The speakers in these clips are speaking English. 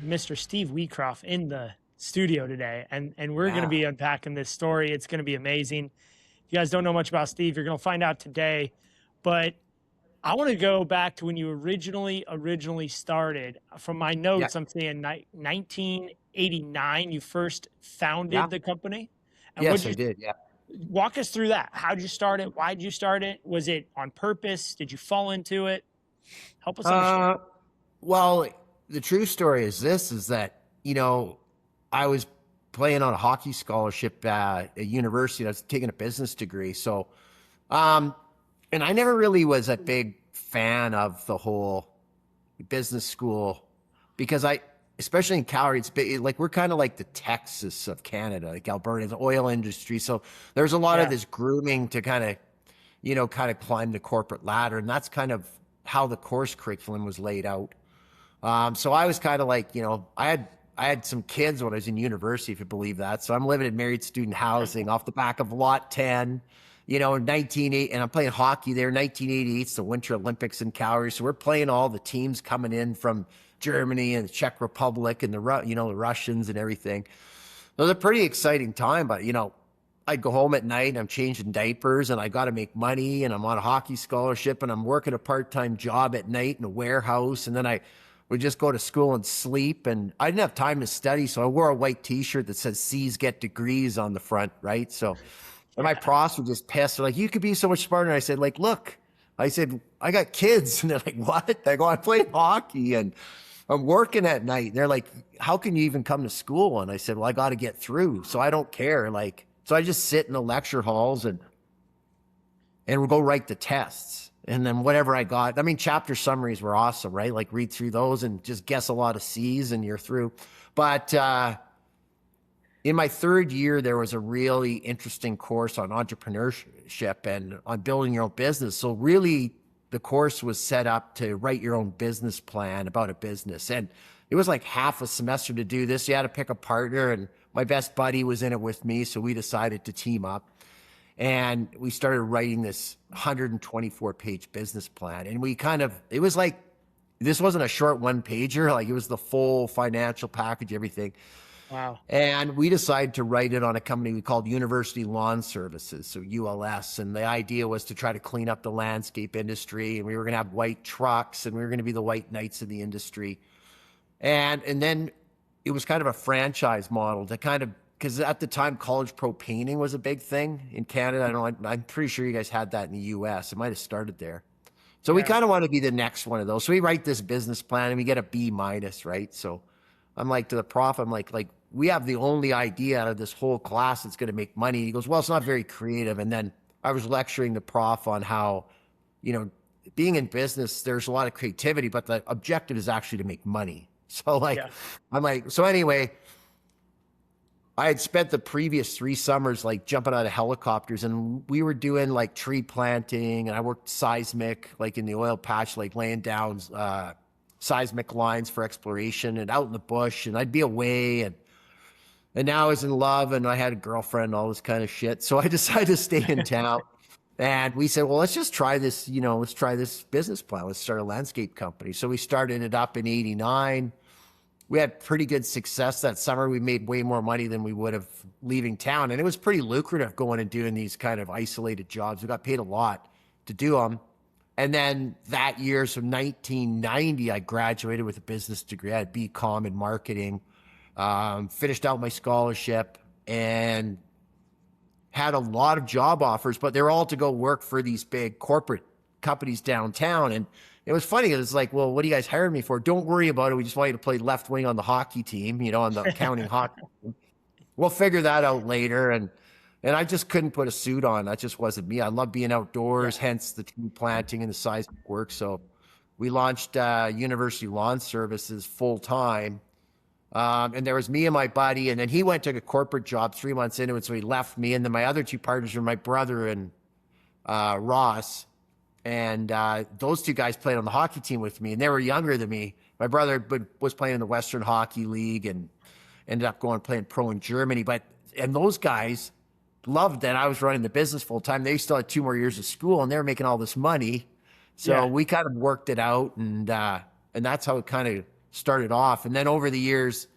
Mr. Steve Wheatcroft in the studio today, and we're going to Yeah. be unpacking this story. It's going to be amazing. If you guys don't know much about Steve, you're going to find out today. But I want to go back to when you originally started. From my Yeah. notes, I'm saying 1989. You first Yeah. founded the company, and would Yes, you I did. Yeah. walk us through that? How'd you start it? Why'd you start it? Was it on purpose? Did you fall into it? Help us understand. Uh, well, the true story is this, is that, I was playing on a hockey scholarship at a university. I was taking a business degree. So, um, and I never really was a big fan of the whole business school because especially in Calgary, it's big, like we're kind of like the Texas of Canada, like Alberta, the oil industry. So there's a lot of Yeah, this grooming to kind of climb the corporate ladder. And that's kind of how the course curriculum was laid out. So I was kind of like, I had some kids when I was in university, if you believe that. So I'm living in married student housing off the back of Lot 10, in 1980, and I'm playing hockey there. 1988, it's the Winter Olympics in Calgary. So we're playing all the teams coming in from Germany and the Czech Republic and the Russians and everything. It was a pretty exciting time, but I'd go home at night and I'm changing diapers and I got to make money and I'm on a hockey scholarship and I'm working a part-time job at night in a warehouse. And then I would just go to school and sleep, and I didn't have time to study. So I wore a white t-shirt that says C's get degrees on the front. Right. So, and my yeah, profs were just pissed. They're like, you could be so much smarter. And I said, like, look, I said, I got kids. And they're like, what? I go, I play hockey and I'm working at night. And they're like, how can you even come to school? And I said, well, I got to get through. So I don't care. Like, so I just sit in the lecture halls and we'll go write the tests. And then whatever I got, I mean, chapter summaries were awesome, right? Like read through those and just guess a lot of C's and you're through. But in my third year, there was a really interesting course on entrepreneurship and on building your own business. So really the course was set up to write your own business plan about a business. And it was like half a semester to do this. You had to pick a partner, and my best buddy was in it with me. So we decided to team up. And we started writing this 124-page business plan. And it was like, this wasn't a short one pager, like it was the full financial package, everything. wow, And we decided to write it on a company we called University Lawn Services, so ULS. And the idea was to try to clean up the landscape industry. And we were going to have white trucks and we were going to be the white knights of the industry. And then it was kind of a franchise model to kind of, because at the time, college pro painting was a big thing in Canada. I'm pretty sure you guys had that in the US. It might have started there. So we yeah, kind of want to be the next one of those. So we write this business plan and we get a B minus, right? So I'm like to the prof, I'm like, we have the only idea out of this whole class that's going to make money. He goes, well, it's not very creative. And then I was lecturing the prof on how, being in business, there's a lot of creativity, but the objective is actually to make money. So yeah, I'm like, so anyway, I had spent the previous 3 summers like jumping out of helicopters, and we were doing like tree planting, and I worked seismic, like in the oil patch, like laying down seismic lines for exploration and out in the bush, and I'd be away, and now I was in love and I had a girlfriend, all this kind of shit. So I decided to stay in town. And we said, well, let's just try this, let's try this business plan. Let's start a landscape company. So we started it up in 89. We had pretty good success that summer. We made way more money than we would have leaving town. And it was pretty lucrative going and doing these kind of isolated jobs. We got paid a lot to do them. And then that year, so 1990, I graduated with a business degree. I had BCom in marketing, finished out my scholarship, and had a lot of job offers, but they're all to go work for these big corporate companies downtown. And it was funny. It was like, well, what are you guys hiring me for? Don't worry about it. We just want you to play left wing on the hockey team, on the counting hockey. We'll figure that out later. And I just couldn't put a suit on. That just wasn't me. I love being outdoors, yeah. hence the tree planting and the seismic work. So we launched University Lawn Services full time. And there was me and my buddy, and then he went to a corporate job 3 months into it. So he left me. And then my other 2 partners were my brother and Ross. And those 2 guys played on the hockey team with me, and they were younger than me. My brother was playing in the Western Hockey League and ended up going playing pro in Germany. And those guys loved that I was running the business full time. They still had 2 more years of school, and they were making all this money. So Yeah. we kind of worked it out, and that's how it kind of started off. And then over the years,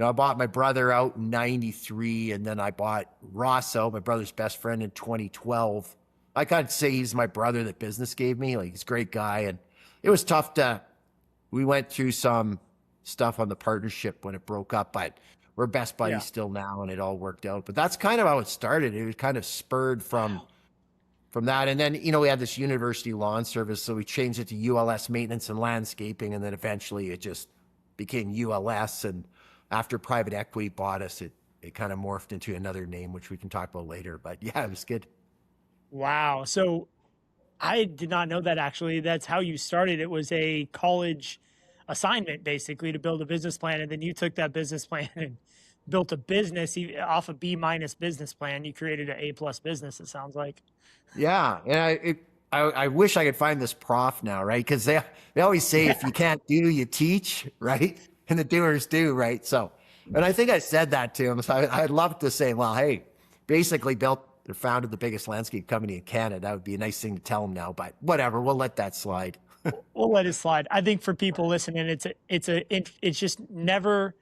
I bought my brother out in 93, and then I bought Ross out, my brother's best friend, in 2012. I can't say he's my brother that business gave me. Like, he's a great guy. And it was tough we went through some stuff on the partnership when it broke up, but we're best buddies still now, and it all worked out. But that's kind of how it started. It was kind of spurred from that. And then, we had this university lawn service, so we changed it to ULS Maintenance and Landscaping, and then eventually it just became ULS. And after private equity bought us, it kind of morphed into another name, which we can talk about later. But yeah, it was good. Wow. So I did not know that, actually. That's how you started. It was a college assignment, basically, to build a business plan. And then you took that business plan and built a business off a B- business plan. You created an A+ business, it sounds like. Yeah. And I wish I could find this prof now, right? Because they always say, if you can't do, you teach, right? And the doers do, right? So, and I think I said that to him. So I'd love to say, well, hey, basically built or founded the biggest landscape company in Canada. That would be a nice thing to tell him now, but whatever, we'll let that slide. We'll let it slide. I think for people listening, it's just never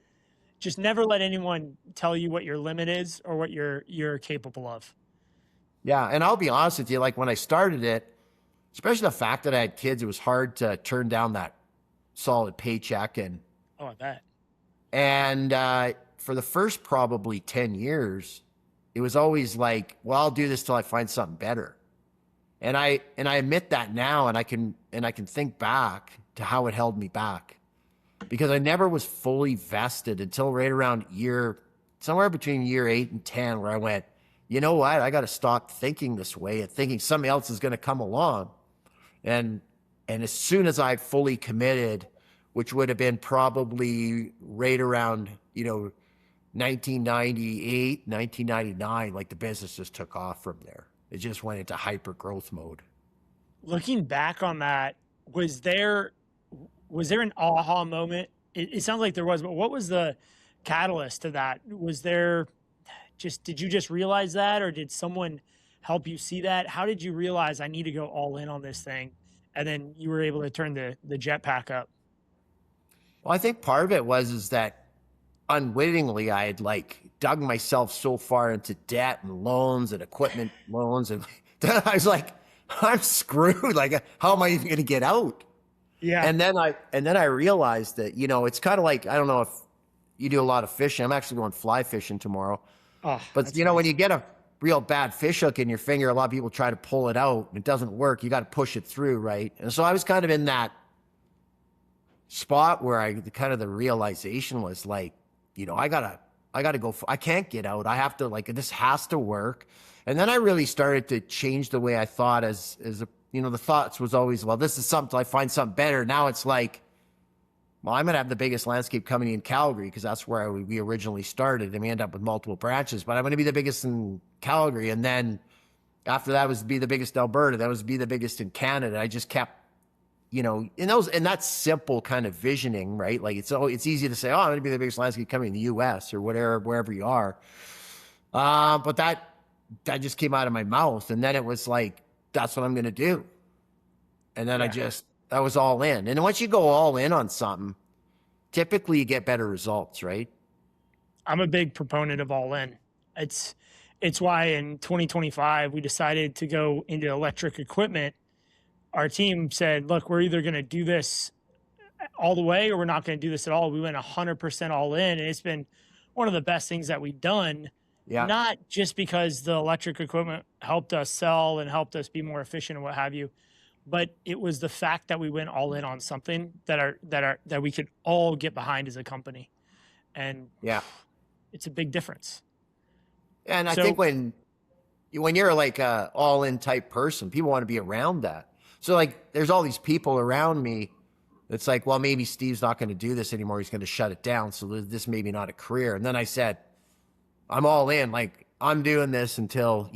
let anyone tell you what your limit is or what you're capable of. Yeah. And I'll be honest with you, like when I started it, especially the fact that I had kids, it was hard to turn down that solid paycheck. And Oh, I bet. And for the first probably 10 years, it was always like, well, I'll do this till I find something better. And I admit that now, and I can think back to how it held me back, because I never was fully vested until right around somewhere between year 8 and 10, where I went, you know what? I got to stop thinking this way and thinking somebody else is going to come along. And as soon as I fully committed, which would have been probably right around, 1998, 1999, like the business just took off from there. It just went into hyper growth mode. Looking back on that, was there an aha moment? It sounds like there was, but what was the catalyst to that? Did you just realize that, or did someone help you see that? How did you realize I need to go all in on this thing? And then you were able to turn the jetpack up. Well, I think part of it is that unwittingly I had dug myself so far into debt and loans and equipment loans, and then I was like, I'm screwed. Like, how am I even going to get out? Yeah. And then I realized that, it's kind of like, I don't know if you do a lot of fishing. I'm actually going fly fishing tomorrow. Oh, but when you get a real bad fish hook in your finger, a lot of people try to pull it out and it doesn't work. You got to push it through. Right. And so I was kind of in that spot where the realization was like, I gotta go. I can't get out. I have to, this has to work. And then I really started to change the way I thought the thoughts was always, well, this is something, I find something better. Now it's like, well, I'm going to have the biggest landscape company in Calgary, because that's where we originally started, and we end up with multiple branches, but I'm going to be the biggest in Calgary. And then after that was to be the biggest in Alberta. That was to be the biggest in Canada. I just kept, and that's simple kind of visioning, right? Like it's easy to say, oh, I'm going to be the biggest landscape company in the US or whatever, wherever you are. But that just came out of my mouth. And then it was like, that's what I'm going to do. And then I was all in. And once you go all in on something, typically you get better results, right? I'm a big proponent of all in. It's why in 2025, we decided to go into electric equipment. Our team said, look, we're either going to do this all the way or we're not going to do this at all. We went 100% all in. And it's been one of the best things that we've done. Yeah. Not just because the electric equipment helped us sell and helped us be more efficient and what have you, but it was the fact that we went all in on something that we could all get behind as a company. And it's a big difference. And I think when you're like a all in type person, people want to be around that. So there's all these people around me. It's like, well, maybe Steve's not going to do this anymore. He's going to shut it down. So this may be not a career. And then I said, I'm all in. Like, I'm doing this until,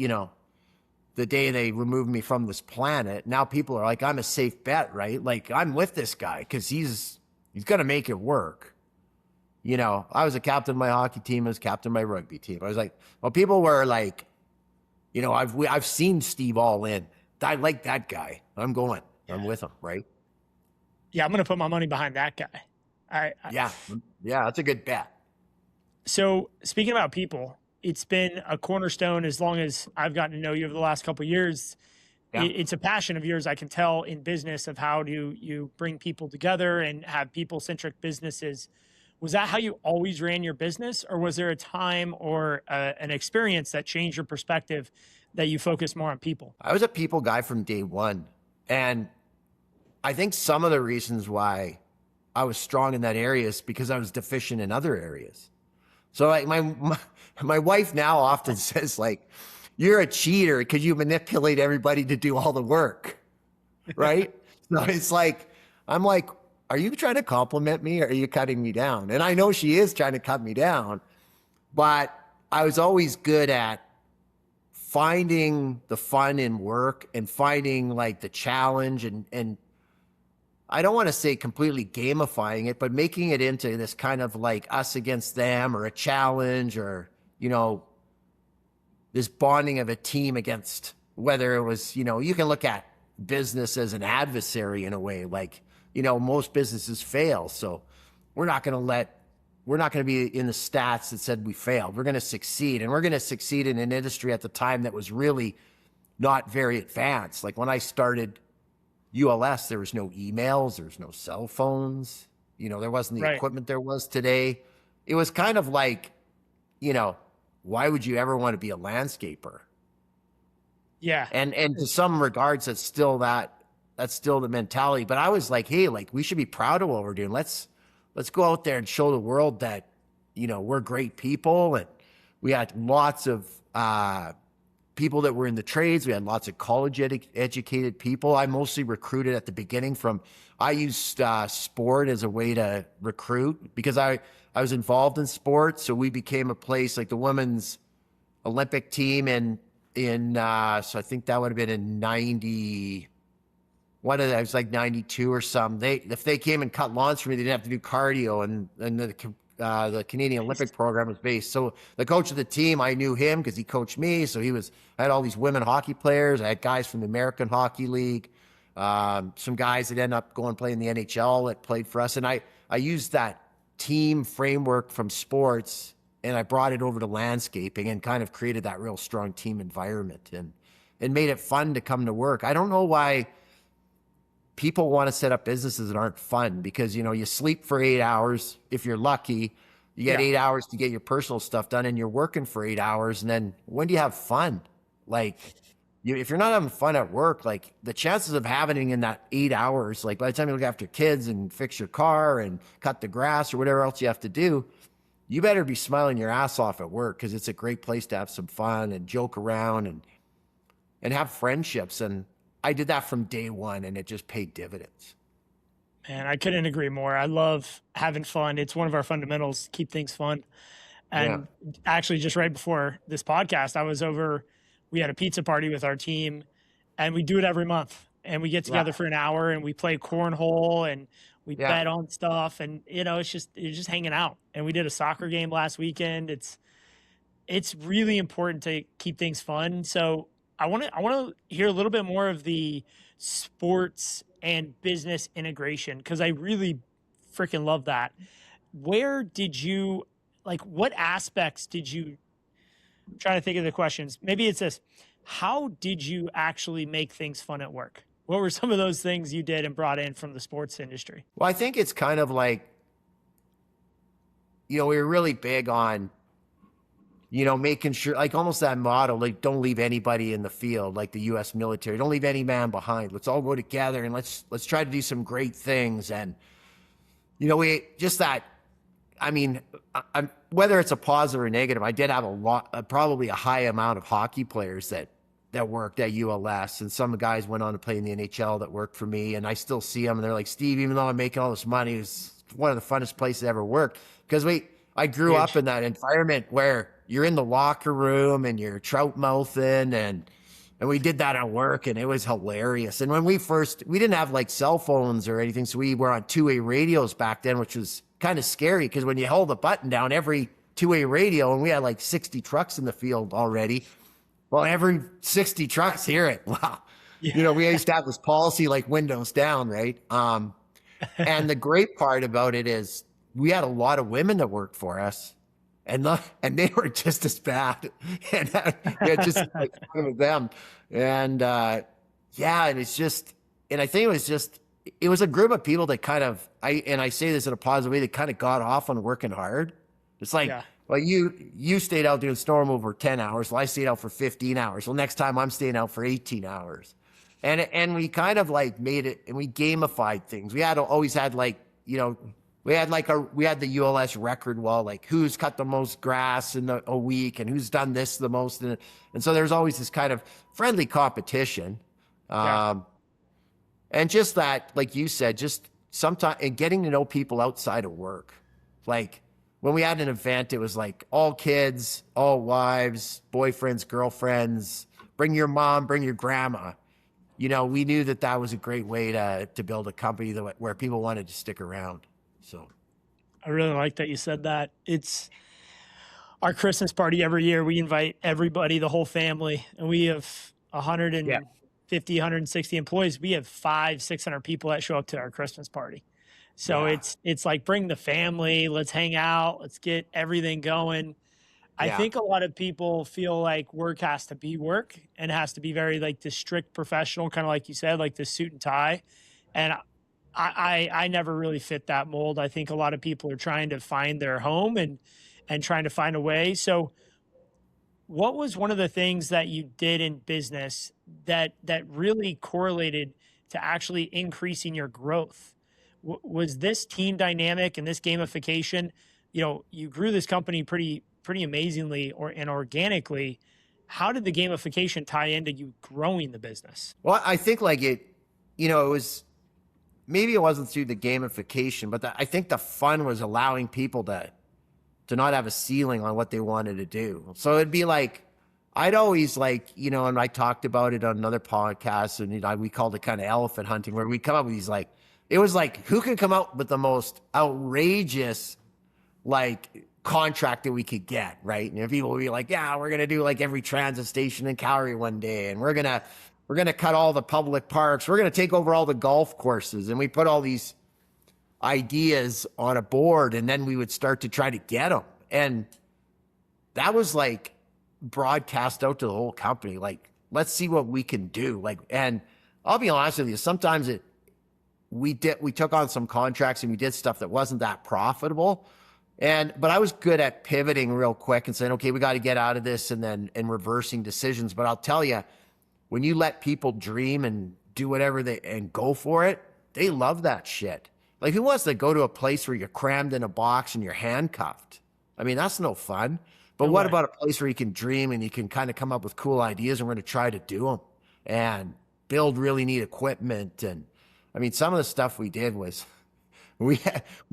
the day they remove me from this planet. Now people are like, I'm a safe bet, right? Like, I'm with this guy because he's going to make it work. I was a captain of my hockey team. I was captain of my rugby team. I was like, well, people were like, I've seen Steve all in. I like that guy. I'm going. I'm with him, right? Yeah, I'm going to put my money behind that guy. Yeah. Yeah. That's a good bet. So speaking about people, it's been a cornerstone as long as I've gotten to know you over the last couple of years. Yeah. It's a passion of yours, I can tell, in business of how do you bring people together and have people-centric businesses. Was that how you always ran your business, or was there a time or an experience that changed your perspective that you focus more on people? I was a people guy from day one. And I think some of the reasons why I was strong in that area is because I was deficient in other areas. So like my wife now often says like, you're a cheater because you manipulate everybody to do all the work. Right. So it's like, I'm like, are you trying to compliment me or are you cutting me down? And I know she is trying to cut me down, but I was always good at finding the fun in work and finding like the challenge and I don't want to say completely gamifying it, but making it into this kind of like us against them or a challenge or, you know, this bonding of a team against whether it was, you know, you can look at business as an adversary in a way, like, you know, most businesses fail. So we're not going to be in the stats that said we failed. We're going to succeed, and we're going to succeed in an industry at the time that was really not very advanced. Like when I started ULS, there was no emails, there was no cell phones, you know, there wasn't the equipment there was today. It was kind of like, you know, why would you ever want to be a landscaper? Yeah. And to some regards, that's still the mentality. But I was like, hey, like we should be proud of what we're doing. Let's go out there and show the world that, you know, we're great people. And we had lots of people that were in the trades. We had lots of college educated people. I mostly recruited at the beginning I used sport as a way to recruit because I was involved in sports. So we became a place like the women's Olympic team so I think that would have been in 90. I was like 92 or something. If they came and cut lawns for me, they didn't have to do cardio, and the Canadian Olympic program was based. So the coach of the team, I knew him because he coached me. So I had all these women hockey players. I had guys from the American Hockey League, some guys that ended up going play in the NHL that played for us. And I used that team framework from sports and I brought it over to landscaping and kind of created that real strong team environment and made it fun to come to work. I don't know why people want to set up businesses that aren't fun because, you know, you sleep for 8 hours. If you're lucky, you get 8 hours to get your personal stuff done and you're working for 8 hours. And then when do you have fun? Like if you're not having fun at work, like the chances of having it in that 8 hours, like by the time you look after kids and fix your car and cut the grass or whatever else you have to do, you better be smiling your ass off at work because it's a great place to have some fun and joke around and have friendships. And I did that from day one and it just paid dividends. Man, I couldn't agree more. I love having fun. It's one of our fundamentals, keep things fun. And actually just right before this podcast, we had a pizza party with our team and we do it every month and we get together for an hour and we play cornhole and we bet on stuff and, you know, it's just hanging out. And we did a soccer game last weekend. It's really important to keep things fun. So I want to hear a little bit more of the sports and business integration because I really freaking love that. Where did you, like, what aspects did you, I'm trying to think of the questions. Maybe it's this, how did you actually make things fun at work? What were some of those things you did and brought in from the sports industry? Well, I think it's kind of like, you know, we were really big on, you know, making sure, like almost that motto, like don't leave anybody in the field, like the U.S. military. Don't leave any man behind. Let's all go together and let's try to do some great things. And, you know, whether it's a positive or negative, I did have probably a high amount of hockey players that worked at ULS. And some guys went on to play in the NHL that worked for me. And I still see them and they're like, Steve, even though I'm making all this money, it's one of the funnest places I ever worked. Because I grew up in that environment where you're in the locker room and you're trout mouthing and we did that at work and it was hilarious. And when we didn't have like cell phones or anything. So we were on two-way radios back then, which was kind of scary because when you hold the button down, every two-way radio, and we had like 60 trucks in the field already. Well, every 60 trucks hear it. Wow. Yeah. You know, we used to have this policy like windows down, right? And the great part about it is we had a lot of women that worked for us, and they were just as bad, and we had just like fun with them, and yeah, and it's just, and I think it was a group of people that kind of I say this in a positive way, that kind of got off on working hard. It's like, Yeah. well, you stayed out doing snow removal for 10 hours. Well, I stayed out for 15 hours. Well, next time I'm staying out for 18 hours. And we kind of like made it, and we gamified things. We had always had like, we had the ULS record wall, like who's cut the most grass in a week and who's done this the most. And so there's always this kind of friendly competition. Yeah. And just that, like you said, just sometimes, and getting to know people outside of work. Like when we had an event, it was like all kids, all wives, boyfriends, girlfriends, bring your mom, bring your grandma. We knew that was a great way to build a company where people wanted to stick around. So I really like that you said that. It's our Christmas party every year. We invite everybody, the whole family, and we have yeah, 150, 160 employees. We have 600 people that show up to our Christmas party. So yeah, it's like bring the family, let's hang out, let's get everything going. I yeah, think a lot of people feel like work has to be work and has to be very like the strict professional, kind of like you said, like the suit and tie. And I never really fit that mold. I think a lot of people are trying to find their home and trying to find a way. So what was one of the things that you did in business that really correlated to actually increasing your growth? Was this team dynamic and this gamification? You grew this company pretty amazingly and organically. How did the gamification tie into you growing the business? Well, I think like it was, maybe it wasn't through the gamification, but I think the fun was allowing people to not have a ceiling on what they wanted to do. So it'd be like, I'd always like, and I talked about it on another podcast, and we called it kind of elephant hunting, where we come up with these like, it was like, who can come up with the most outrageous like contract that we could get, right? And people would be like, yeah, we're gonna do like every transit station in Calgary one day, and we're gonna cut all the public parks, we're gonna take over all the golf courses, and we put all these ideas on a board, and then we would start to try to get them, and that was like broadcast out to the whole company, like, let's see what we can do. Like, and I'll be honest with you, sometimes we took on some contracts and we did stuff that wasn't that profitable. But I was good at pivoting real quick and saying, okay, we got to get out of this, and reversing decisions. But I'll tell you, when you let people dream and do whatever and go for it, they love that shit. Like, who wants to go to a place where you're crammed in a box and you're handcuffed? I mean, that's no fun. But No what way. about a place where you can dream and you can kind of come up with cool ideas, and we're going to try to do them and build really neat equipment? And I mean, some of the stuff we did was, we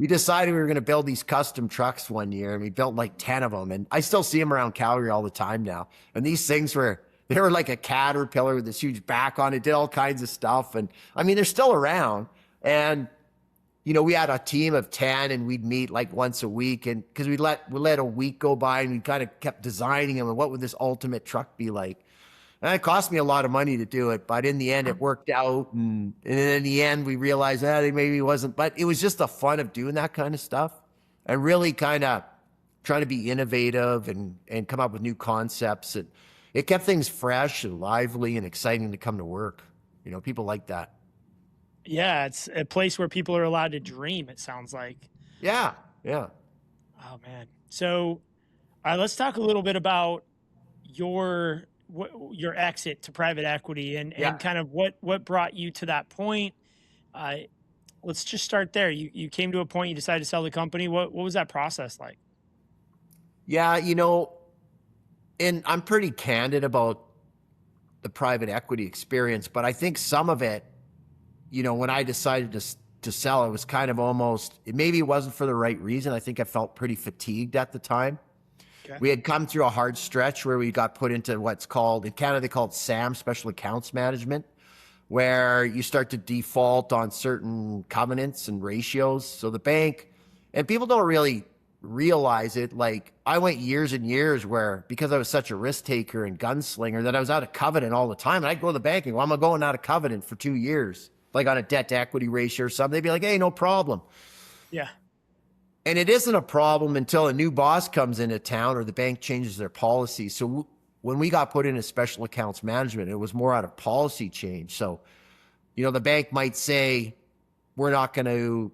decided we were going to build these custom trucks one year, and we built like 10 of them, and I still see them around Calgary all the time now. And these things they were like a caterpillar with this huge back on it, did all kinds of stuff. And I mean, they're still around. And we had a team of 10, and we'd meet like once a week, and because we let a week go by, and we kind of kept designing them, and what would this ultimate truck be like. And it cost me a lot of money to do it, but in the end, it worked out. And in the end, we realized that it maybe wasn't, but it was just the fun of doing that kind of stuff, and really kind of trying to be innovative and come up with new concepts. And it kept things fresh and lively and exciting to come to work. People like that. Yeah, it's a place where people are allowed to dream, it sounds like. Yeah. Yeah. Oh man. So, let's talk a little bit about your exit to private equity and Yeah. kind of what brought you to that point. Uh, let's just start there. You came to a point, you decided to sell the company. What was that process like? Yeah. And I'm pretty candid about the private equity experience, but I think some of it, when I decided to sell, it was kind of maybe it wasn't for the right reason. I think I felt pretty fatigued at the time. Okay. We had come through a hard stretch where we got put into what's called, in Canada, they call it SAM, Special Accounts Management, where you start to default on certain covenants and ratios. So the bank, and people don't really realize it, like I went years and years where, because I was such a risk taker and gunslinger, that I was out of covenant all the time. And I'd go to the bank and go, I'm going out of covenant for 2 years. like on a debt to equity ratio or something, they'd be like, hey, no problem. Yeah. And it isn't a problem until a new boss comes into town or the bank changes their policy. So when we got put into special accounts management, it was more out of policy change. So, the bank might say, we're not going to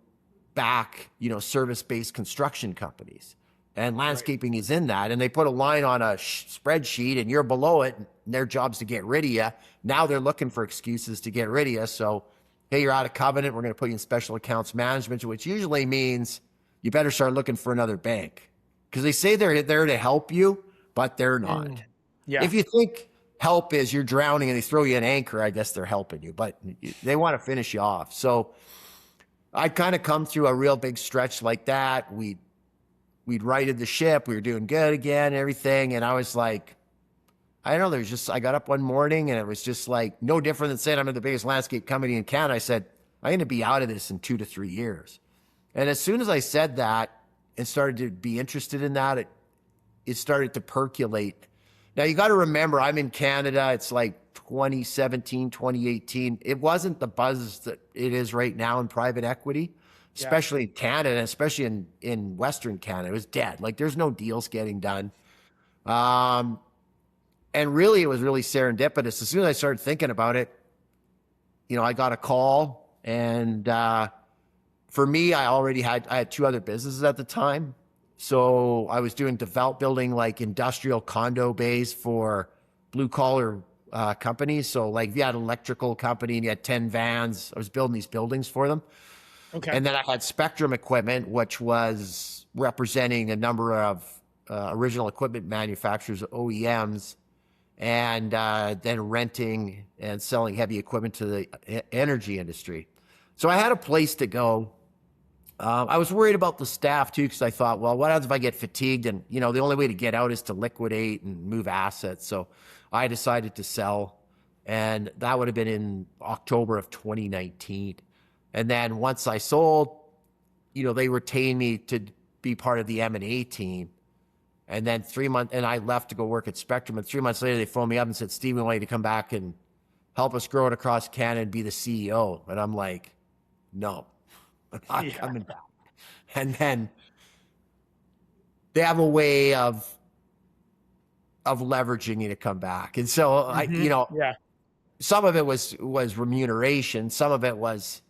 back, service-based construction companies. And landscaping is in that. And they put a line on a spreadsheet and you're below it. And their job's to get rid of you. Now they're looking for excuses to get rid of you. So, hey, you're out of covenant. We're going to put you in special accounts management, which usually means you better start looking for another bank. Because they say they're there to help you, but they're not. Yeah. If you think help is you're drowning and they throw you an anchor, I guess they're helping you. But they want to finish you off. So I'd kind of come through a real big stretch like that. We'd righted the ship. We were doing good again, everything. And I was like, I don't know, I got up one morning and it was just like no different than saying I'm in the biggest landscape company in Canada. I said, I'm going to be out of this in 2 to 3 years. And as soon as I said that and started to be interested in that, it started to percolate. Now you got to remember, I'm in Canada. It's like 2017, 2018. It wasn't the buzz that it is right now in private equity, especially in Canada, and especially in Western Canada. It was dead. Like there's no deals getting done. And really, it was really serendipitous. As soon as I started thinking about it, I got a call. And for me, I had 2 other businesses at the time. So I was building like industrial condo bays for blue collar companies. So like if you had an electrical company and you had 10 vans, I was building these buildings for them. Okay. And then I had Spectrum Equipment, which was representing a number of original equipment manufacturers, OEMs, and then renting and selling heavy equipment to the energy industry. So I had a place to go. I was worried about the staff too, because I thought, well, what happens if I get fatigued? And, the only way to get out is to liquidate and move assets. So I decided to sell. And that would have been in October of 2019. And then once I sold, they retained me to be part of the M&A team. And then 3 months, and I left to go work at Spectrum. And 3 months later, they phoned me up and said, Steve, we want you to come back and help us grow it across Canada and be the CEO. And I'm like, no, I'm not coming back. And then they have a way of leveraging you to come back. And so some of it was remuneration. Some of it was,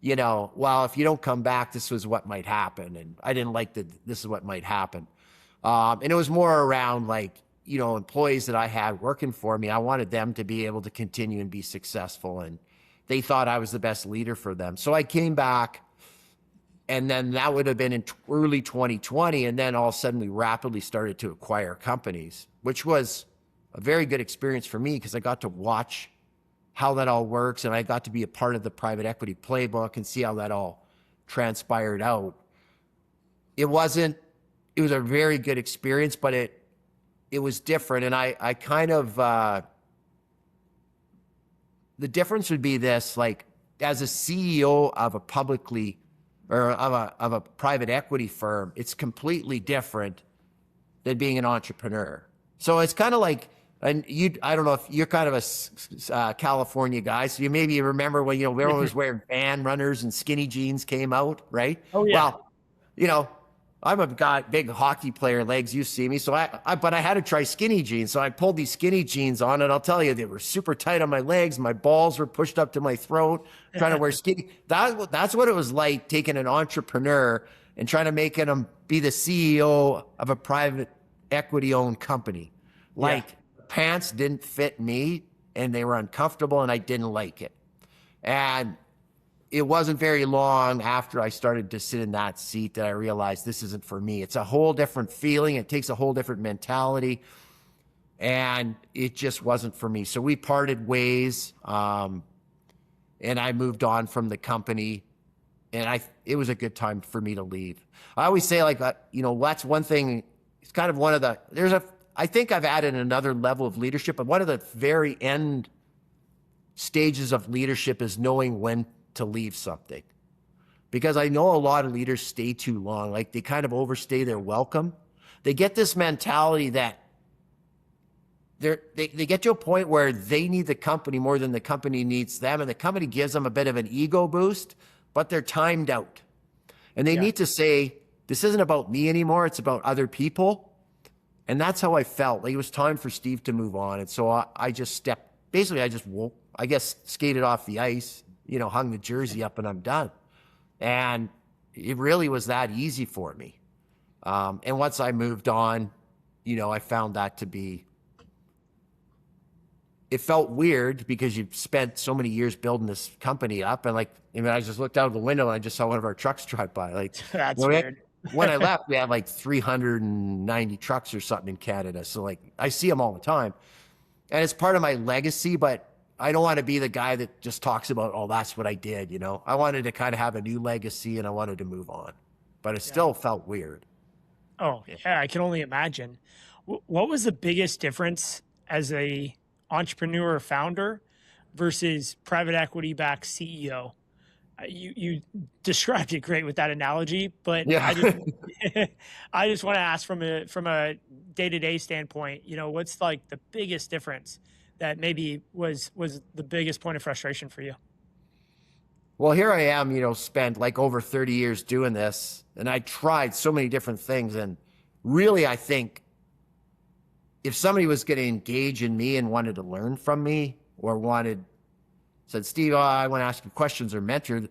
well, if you don't come back, this was what might happen. And I didn't like that. This is what might happen. And it was more around like, employees that I had working for me. I wanted them to be able to continue and be successful. And they thought I was the best leader for them. So I came back, and then that would have been in early 2020. And then all of a sudden we rapidly started to acquire companies, which was a very good experience for me because I got to watch how that all works. And I got to be a part of the private equity playbook and see how that all transpired out. It was a very good experience, but it was different. And I kind of, the difference would be this, like as a CEO of a publicly or of a private equity firm, it's completely different than being an entrepreneur. So it's kind of like, and I don't know if you're kind of a California guy, so you remember when, everyone was wearing van runners and skinny jeans came out, right? Oh yeah. Well, I'm a big hockey player, legs, you see me. So but I had to try skinny jeans. So I pulled these skinny jeans on, and I'll tell you, they were super tight on my legs. My balls were pushed up to my throat, trying to wear skinny. That's what it was like taking an entrepreneur and trying to make him be the CEO of a private equity owned company. Like pants didn't fit me and they were uncomfortable and I didn't like it. And it wasn't very long after I started to sit in that seat that I realized this isn't for me. It's a whole different feeling. It takes a whole different mentality. And it just wasn't for me. So we parted ways. And I moved on from the company. And it was a good time for me to leave. I always say, like, that's one thing. It's kind of one of the, I think I've added another level of leadership. But one of the very end stages of leadership is knowing when to leave something, because I know a lot of leaders stay too long. Like they kind of overstay their welcome. They get this mentality that they get to a point where they need the company more than the company needs them, and the company gives them a bit of an ego boost, but they're timed out. And they Yeah. need to say, this isn't about me anymore, it's about other people. And that's how I felt. Like it was time for Steve to move on. And so I just stepped, basically I just woke, I guess skated off the ice, hung the jersey up and I'm done. And it really was that easy for me. And once I moved on, I found that to be, it felt weird because you've spent so many years building this company up. And I just looked out of the window and I just saw one of our trucks drive by. Like, That's weird. when I left, we had like 390 trucks or something in Canada. So I see them all the time. And it's part of my legacy, but I don't want to be the guy that just talks about, oh, that's what I did. I wanted to kind of have a new legacy and I wanted to move on, but it still felt weird. Oh, yeah, I can only imagine. What was the biggest difference as a entrepreneur or founder versus private equity backed CEO? You described it great with that analogy, but Yeah. I just want to ask from a day-to-day standpoint, what's like the biggest difference that maybe was the biggest point of frustration for you? Well, here I am, spent like over 30 years doing this, and I tried so many different things. And really, I think if somebody was going to engage in me and wanted to learn from me or said, Steve, I want to ask you questions or mentor,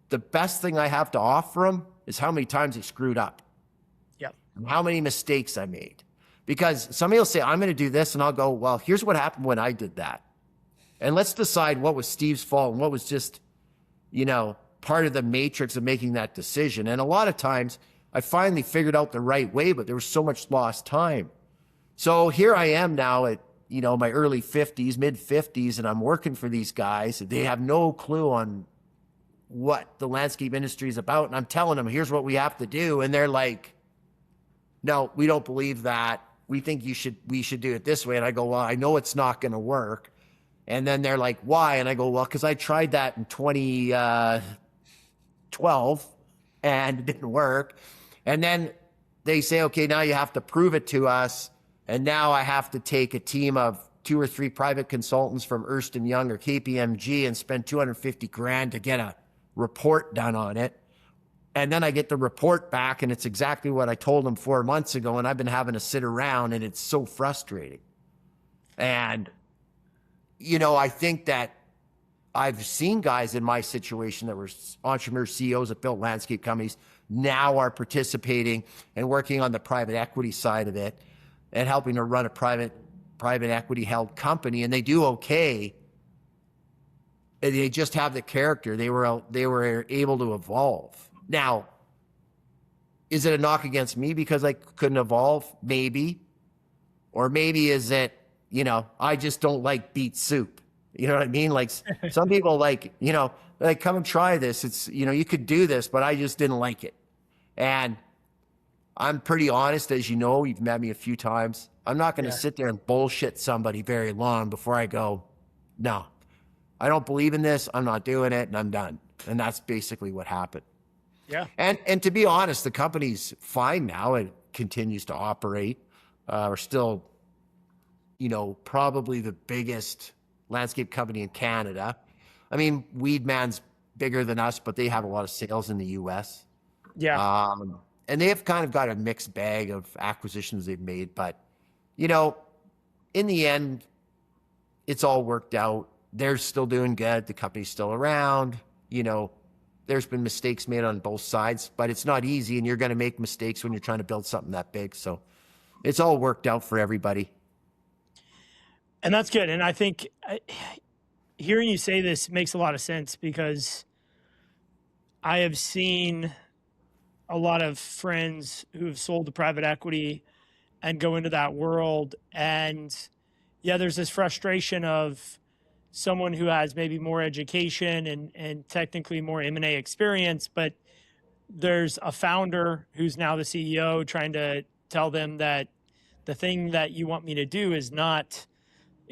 the best thing I have to offer them is how many times I screwed up. Yep. And how many mistakes I made. Because somebody will say, I'm going to do this. And I'll go, well, here's what happened when I did that. And let's decide what was Steve's fault and what was just, part of the matrix of making that decision. And a lot of times I finally figured out the right way, but there was so much lost time. So here I am now at, my early 50s, mid 50s, and I'm working for these guys. They have no clue on what the landscape industry is about. And I'm telling them, here's what we have to do. And they're like, no, we don't believe that. We think we should do it this way. And I go, well, I know it's not going to work. And then they're like, why? And I go, well, because I tried that in 2012 and it didn't work. And then they say, okay, now you have to prove it to us. And now I have to take a team of 2 or 3 private consultants from Ernst & Young or KPMG and spend $250,000 to get a report done on it. And then I get the report back and it's exactly what I told them 4 months ago. And I've been having to sit around and it's so frustrating. And I think that I've seen guys in my situation that were entrepreneurs, CEOs that built landscape companies, now are participating and working on the private equity side of it and helping to run a private equity held company. And they do okay. And they just have the character. They were able to evolve. Now, is it a knock against me because I couldn't evolve? Maybe. Or maybe is it, I just don't like beet soup. You know what I mean? Like some people come and try this. It's, you could do this, but I just didn't like it. And I'm pretty honest, as you've met me a few times. I'm not going to sit there and bullshit somebody very long before I go, no, I don't believe in this. I'm not doing it and I'm done. And that's basically what happened. Yeah. And to be honest, the company's fine now. It continues to operate. We're still, probably the biggest landscape company in Canada. I mean, Weedman's bigger than us, but they have a lot of sales in the US. Yeah. And they have kind of got a mixed bag of acquisitions they've made. But, in the end, it's all worked out. They're still doing good. The company's still around. There's been mistakes made on both sides, but it's not easy. And you're going to make mistakes when you're trying to build something that big. So it's all worked out for everybody. And that's good. And I think hearing you say this makes a lot of sense because I have seen a lot of friends who have sold to private equity and go into that world. And there's this frustration of someone who has maybe more education and technically more M&A experience, but there's a founder who's now the CEO trying to tell them that the thing that you want me to do is not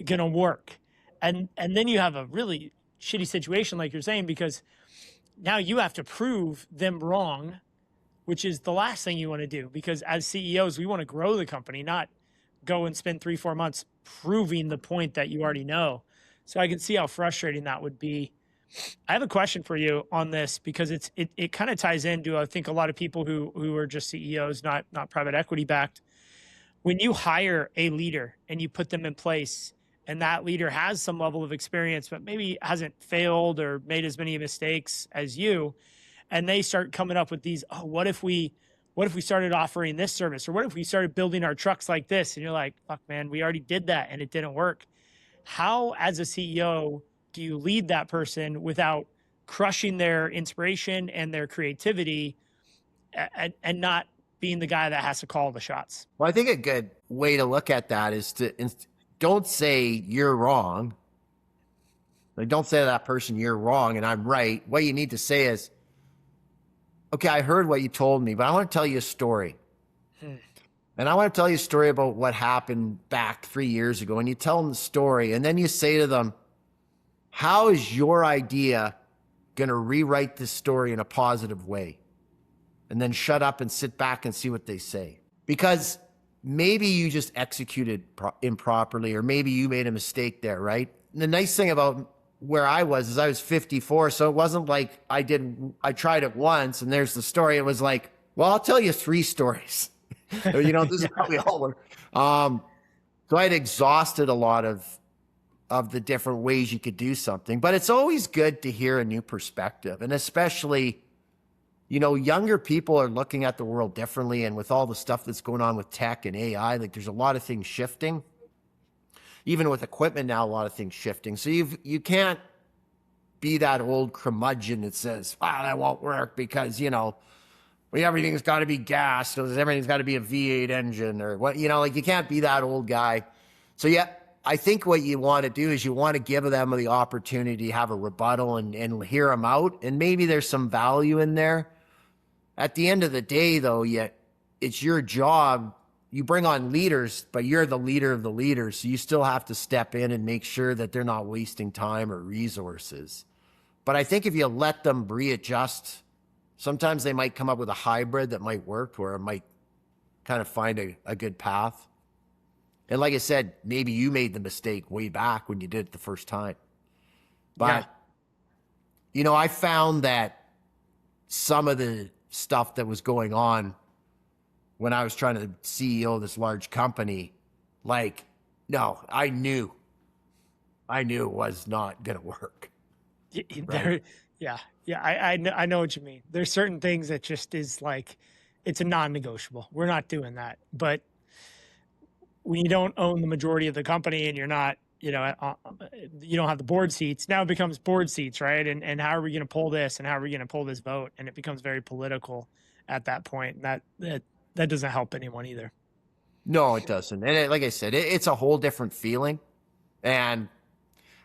going to work. And then you have a really shitty situation, like you're saying, because now you have to prove them wrong, which is the last thing you want to do. Because as CEOs, we want to grow the company, not go and spend 3-4 months proving the point that you already know. So I can see how frustrating that would be. I have a question for you on this because it kind of ties into, I think, a lot of people who are just CEOs, not private equity backed. When you hire a leader and you put them in place, and that leader has some level of experience, but maybe hasn't failed or made as many mistakes as you, and they start coming up with these, oh, what if we started offering this service, or what if we started building our trucks like this? And you're like, fuck, man, we already did that and it didn't work. How, as a CEO, do you lead that person without crushing their inspiration and their creativity, and not being the guy that has to call the shots? Well, I think a good way to look at that is to don't say you're wrong. Like, don't say to that person, you're wrong and I'm right. What you need to say is, okay, I heard what you told me, but I want to tell you a story. And I want to tell you a story about what happened back 3 years ago. And you tell them the story, and then you say to them, how is your idea going to rewrite this story in a positive way? And then shut up and sit back and see what they say. Because maybe you just executed improperly, or maybe you made a mistake there, right? And the nice thing about where I was is I was 54. So it wasn't like I tried it once and there's the story. It was like, well, I'll tell you 3 stories. This is how we all were. So I had exhausted a lot of the different ways you could do something, but it's always good to hear a new perspective. And especially, younger people are looking at the world differently. And with all the stuff that's going on with tech and AI, like there's a lot of things shifting. Even with equipment now, a lot of things shifting. So you can't be that old curmudgeon that says, that won't work because, everything's got to be gas, because everything's got to be a V8 engine, or what, you can't be that old guy. So yeah, I think what you want to do is you want to give them the opportunity to have a rebuttal and hear them out. And maybe there's some value in there. At the end of the day, though, it's your job. You bring on leaders, but you're the leader of the leaders. So you still have to step in and make sure that they're not wasting time or resources. But I think if you let them readjust, sometimes they might come up with a hybrid that might work, or it might kind of find a good path. And like I said, maybe you made the mistake way back when you did it the first time. But, I found that some of the stuff that was going on when I was trying to CEO this large company, I knew it was not going to work. Right? I know what you mean. There's certain things that just is like, it's a non-negotiable. We're not doing that. But when you don't own the majority of the company and you're not, you don't have the board seats, now it becomes board seats, right? And how are we going to pull this, and how are we going to pull this vote? And it becomes very political at that point. And that doesn't help anyone either. No, it doesn't. And like I said, it's a whole different feeling, and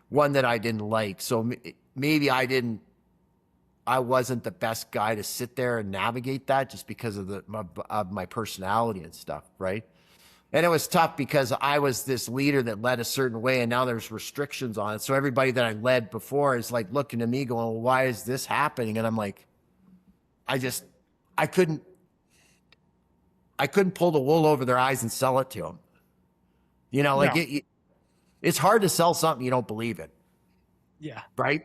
one that I didn't like. So maybe I wasn't the best guy to sit there and navigate that, just because of my personality and stuff, right? And it was tough because I was this leader that led a certain way, and now there's restrictions on it. So everybody that I led before is like looking at me going, well, why is this happening? And I'm like, I couldn't pull the wool over their eyes and sell it to them. No. It's hard to sell something you don't believe in. Yeah. Right.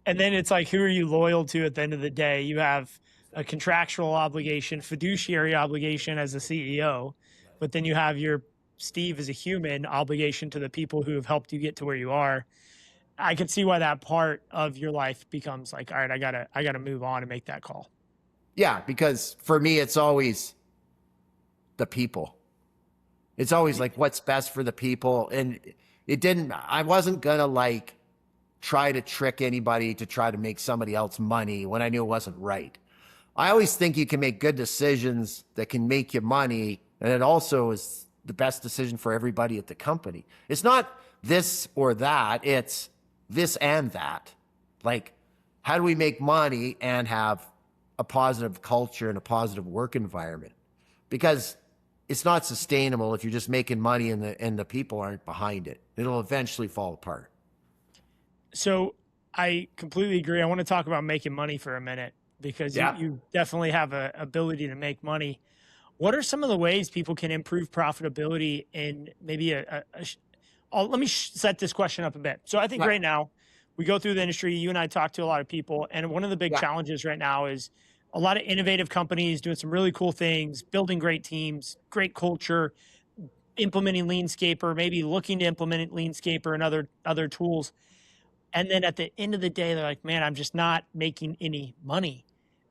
And then it's like, who are you loyal to at the end of the day? You have a contractual obligation, fiduciary obligation as a CEO, but then you have your Steve as a human obligation to the people who have helped you get to where you are. I could see why that part of your life becomes like, all right, I gotta move on and make that call. Yeah, because for me, it's always the people. It's always like what's best for the people. And I wasn't gonna try to trick anybody to try to make somebody else money when I knew it wasn't right. I always think you can make good decisions that can make you money, and it also is the best decision for everybody at the company. It's not this or that, it's this and that. Like, how do we make money and have a positive culture and a positive work environment? Because it's not sustainable if you're just making money and the people aren't behind it. It'll eventually fall apart. So I completely agree. I want to talk about making money for a minute, because you definitely have an ability to make money. What are some of the ways people can improve profitability in maybe let me set this question up a bit. So I think Yeah, right now we go through the industry, you and I talk to a lot of people, and one of the big yeah, challenges right now is a lot of innovative companies doing some really cool things, building great teams, great culture, implementing Leanscaper, maybe looking to implement Leanscaper and other tools. And then at the end of the day, they're like, man, I'm just not making any money.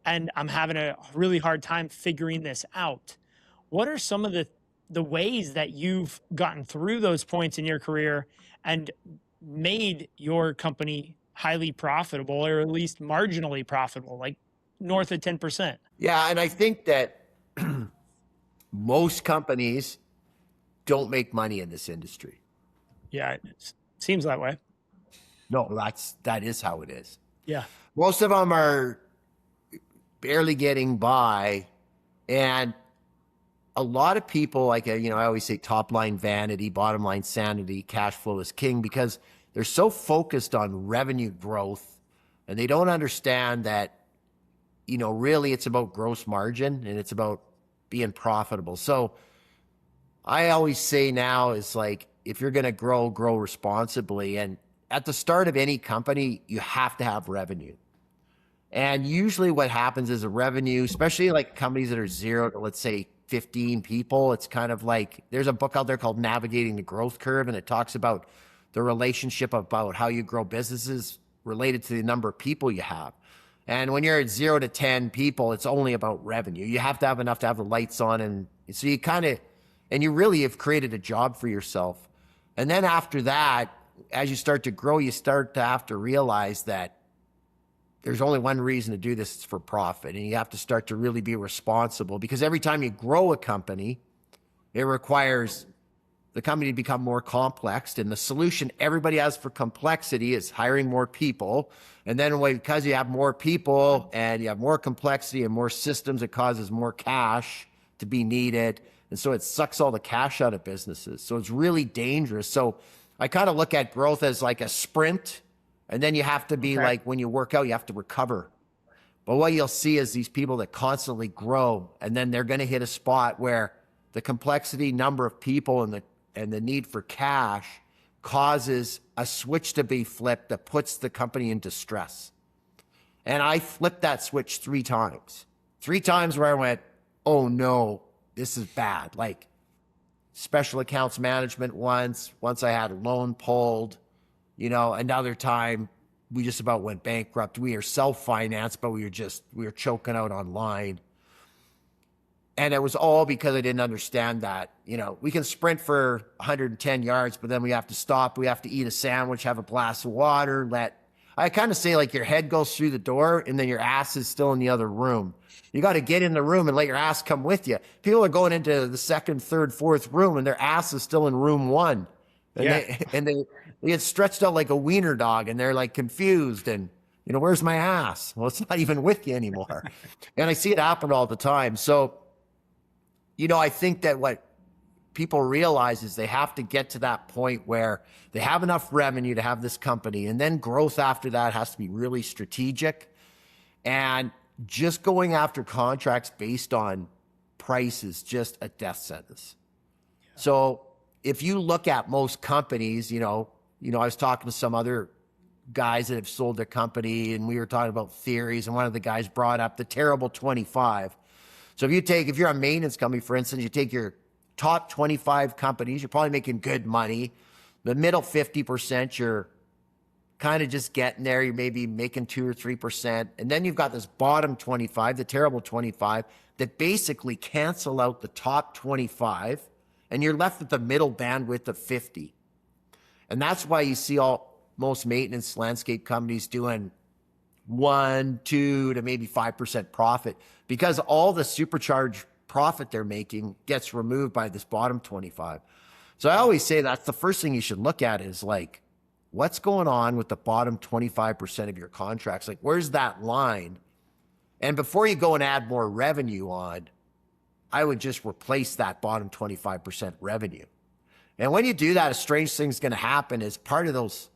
And I'm having a really hard time figuring this out. What are some of the ways that you've gotten through those points in your career and made your company highly profitable, or at least marginally profitable, like north of 10%? yeah. And I think that most companies don't make money in this industry. Yeah, it seems that way. No, that is how it is. Yeah. Most of them are barely getting by, and a lot of people, like, I always say top line vanity, bottom line sanity, cash flow is king, because they're so focused on revenue growth, and they don't understand that, really it's about gross margin and it's about being profitable. So I always say now is like, if you're going to grow responsibly. And at the start of any company, you have to have revenue. And usually what happens is a revenue, especially like companies that are 0 to, let's say, 15 people, it's kind of like, there's a book out there called Navigating the Growth Curve, and it talks about the relationship about how you grow businesses related to the number of people you have. And when you're at 0 to 10 people, it's only about revenue. You have to have enough to have the lights on. And so you really have created a job for yourself. And then after that, as you start to grow, you start to have to realize that there's only one reason to do this, it's for profit. And you have to start to really be responsible, because every time you grow a company, it requires the company to become more complex. And the solution everybody has for complexity is hiring more people. And then because you have more people and you have more complexity and more systems, it causes more cash to be needed. And so it sucks all the cash out of businesses. So it's really dangerous. So I kind of look at growth as like a sprint. And then you have to be like, when you work out, you have to recover. But what you'll see is these people that constantly grow, and then they're going to hit a spot where the complexity, number of people, and the need for cash causes a switch to be flipped that puts the company into stress. And I flipped that switch 3 times. 3 times where I went, oh no, this is bad. Like special accounts management once I had a loan pulled. Another time we just about went bankrupt. We are self-financed, but we were choking out online. And it was all because I didn't understand that, we can sprint for 110 yards, but then we have to stop. We have to eat a sandwich, have a glass of water, I kind of say like your head goes through the door and then your ass is still in the other room. You got to get in the room and let your ass come with you. People are going into the 2nd, 3rd, 4th room and their ass is still in room 1. And they get stretched out like a wiener dog, and they're like confused and, where's my ass? Well, it's not even with you anymore. And I see it happen all the time. So, I think that what people realize is they have to get to that point where they have enough revenue to have this company, and then growth after that has to be really strategic. And just going after contracts based on price is just a death sentence. Yeah. So if you look at most companies, I was talking to some other guys that have sold their company, and we were talking about theories, and one of the guys brought up the terrible 25. So if you're a maintenance company, for instance, you take your top 25 companies, you're probably making good money. The middle 50%, you're kind of just getting there. You're maybe making 2 or 3%. And then you've got this bottom 25, the terrible 25, that basically cancel out the top 25. And you're left with the middle bandwidth of 50. And that's why you see most maintenance landscape companies doing 1, 2 to maybe 5% profit, because all the supercharged profit they're making gets removed by this bottom 25. So I always say that's the first thing you should look at is like, what's going on with the bottom 25% of your contracts? Like, where's that line? And before you go and add more revenue on, I would just replace that bottom 25% revenue. And when you do that, a strange thing's going to happen is part of those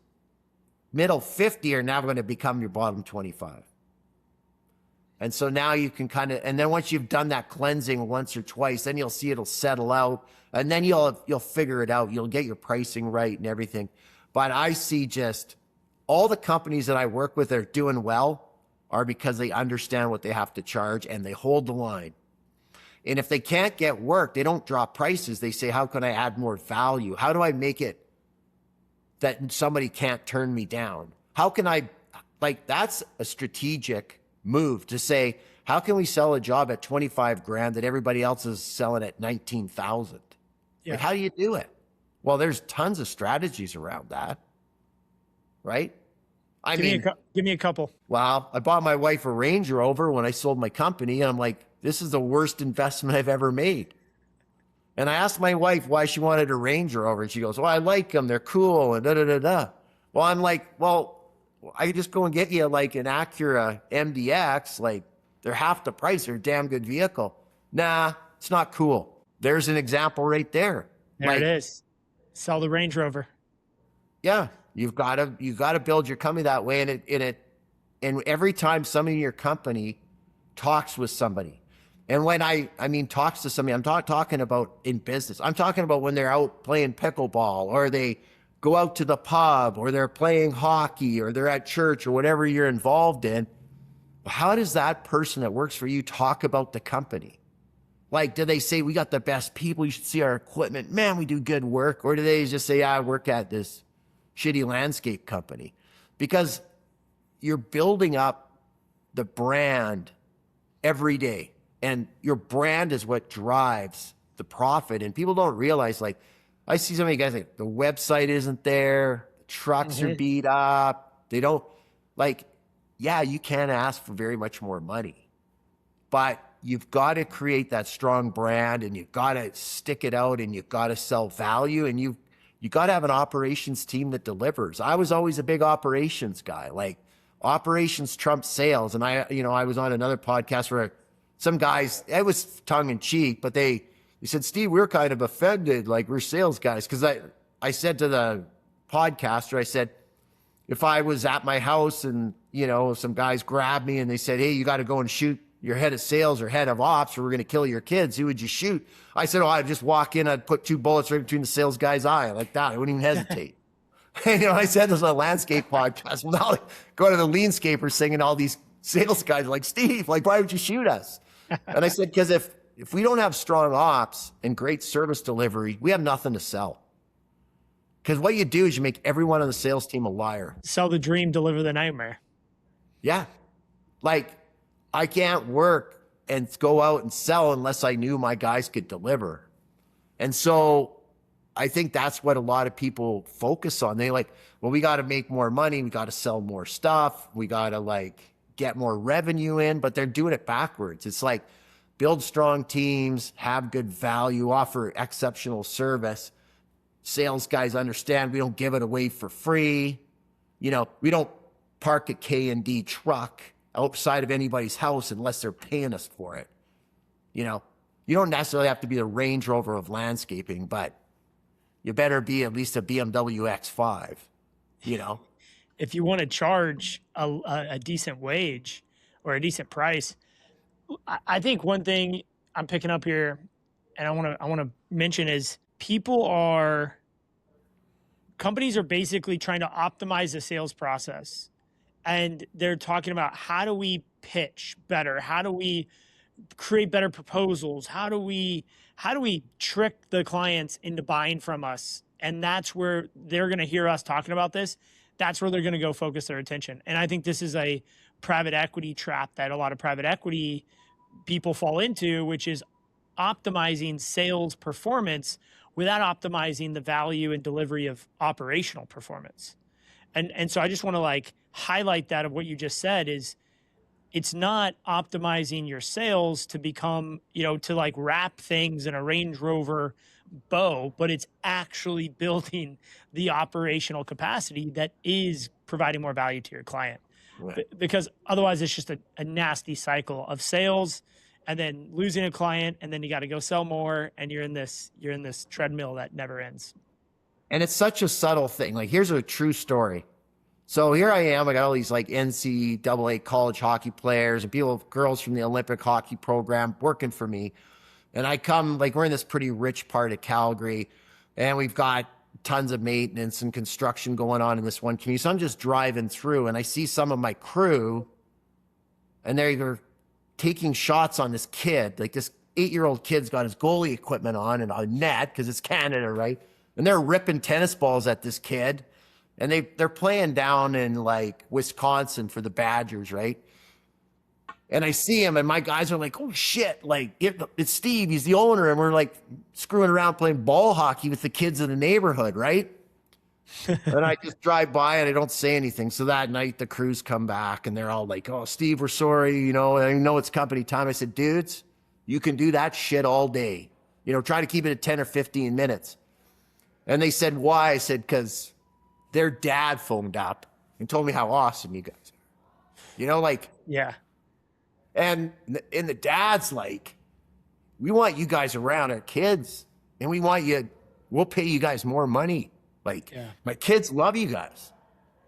middle 50 are now going to become your bottom 25. And so now you can kind of, and then once you've done that cleansing once or twice, then you'll see it'll settle out, and then you'll figure it out. You'll get your pricing right and everything. But I see just all the companies that I work with that are doing well are because they understand what they have to charge and they hold the line. And if they can't get work, they don't drop prices. They say, how can I add more value? How do I make it that somebody can't turn me down? How can I, like, that's a strategic move to say, how can we sell a job at 25 grand that everybody else is selling at 19,000? Yeah. Like, how do you do it? Well, there's tons of strategies around that, right? Give me a couple. Well, I bought my wife a Range Rover when I sold my company, and I'm like, this is the worst investment I've ever made. And I asked my wife why she wanted a Range Rover, and she goes, well, I like them, they're cool, and da-da-da-da. Well, I'm like, well, I could just go and get you like an Acura MDX, like they're half the price, they're a damn good vehicle. Nah, it's not cool. There's an example right there. There it is. Sell the Range Rover. Yeah, you've got to build your company that way. And every time somebody in your company talks with somebody, and when I mean talks to somebody, I'm not talking about in business. I'm talking about when they're out playing pickleball, or they go out to the pub, or they're playing hockey, or they're at church, or whatever you're involved in. How does that person that works for you talk about the company? Like, do they say, we got the best people, you should see our equipment, man, we do good work? Or do they just say, I work at this shitty landscape company? Because you're building up the brand every day, and your brand is what drives the profit. And people don't realize, like, I see so many guys like the website isn't there, the trucks are beat up. They don't, like, yeah, you can't ask for very much more money, but you've got to create that strong brand, and you've got to stick it out, and you've got to sell value, and you got to have an operations team that delivers. I was always a big operations guy. Like, operations trumps sales. And I was on another podcast where some guys, it was tongue in cheek, but they said, Steve, we're kind of offended, like we're sales guys. Because I said to the podcaster, I said, if I was at my house and, some guys grabbed me and they said, hey, you got to go and shoot your head of sales or head of ops, or we're going to kill your kids, who would you shoot? I said, I'd just walk in, I'd put 2 bullets right between the sales guy's eye, like that. I wouldn't even hesitate. I said this on a landscape podcast. Well, now go to the Leanscapers singing all these sales guys like, Steve, like, why would you shoot us? And I said, because if we don't have strong ops and great service delivery, we have nothing to sell. Because what you do is you make everyone on the sales team a liar. Sell the dream, deliver the nightmare. Yeah. Like, I can't work and go out and sell unless I knew my guys could deliver. And so I think that's what a lot of people focus on. They like, well, we got to make more money. We got to sell more stuff. We got to like get more revenue in, but they're doing it backwards. It's like build strong teams, have good value, offer exceptional service. Sales guys understand we don't give it away for free. We don't park a K&D truck outside of anybody's house unless they're paying us for it. You don't necessarily have to be the Range Rover of landscaping, but you better be at least a BMW X5, If you want to charge a decent wage or a decent price, I think one thing I'm picking up here, and I want to mention, is companies are basically trying to optimize the sales process. And they're talking about, how do we pitch better? How do we create better proposals? How do we trick the clients into buying from us? And that's where they're going to hear us talking about this. That's where they're going to go focus their attention. And I think this is a private equity trap that a lot of private equity people fall into, which is optimizing sales performance without optimizing the value and delivery of operational performance. And so I just want to highlight that of what you just said is, it's not optimizing your sales to become, to wrap things in a Range Rover bow, but it's actually building the operational capacity that is providing more value to your client. Right. Because otherwise it's just a nasty cycle of sales and then losing a client, and then you got to go sell more, and you're in this treadmill that never ends. And it's such a subtle thing. Like, here's a true story. So here I am. I got all these like NCAA college hockey players and people, girls from the Olympic hockey program working for me. And I come, like, we're in this pretty rich part of Calgary, and we've got tons of maintenance and construction going on in this one community. So I'm just driving through, and I see some of my crew, and they're taking shots on this kid. Like, this 8-year-old kid's got his goalie equipment on and a net because it's Canada, right? And they're ripping tennis balls at this kid. And they're playing down in like Wisconsin for the Badgers, right? And I see him, and my guys are like, "Oh shit!" Like it's Steve, he's the owner, and we're like screwing around playing ball hockey with the kids in the neighborhood, right? And I just drive by and I don't say anything. So that night the crews come back and they're all like, "Oh, Steve, we're sorry. I know it's company time." I said, "Dudes, you can do that shit all day. Try to keep it at 10 or 15 minutes." And they said, "Why?" I said, "Because their dad phoned up and told me how awesome you guys are." Like, Yeah. and the dad's like, "We want you guys around our kids, and we'll pay you guys more money. Like, Yeah. my kids love you guys."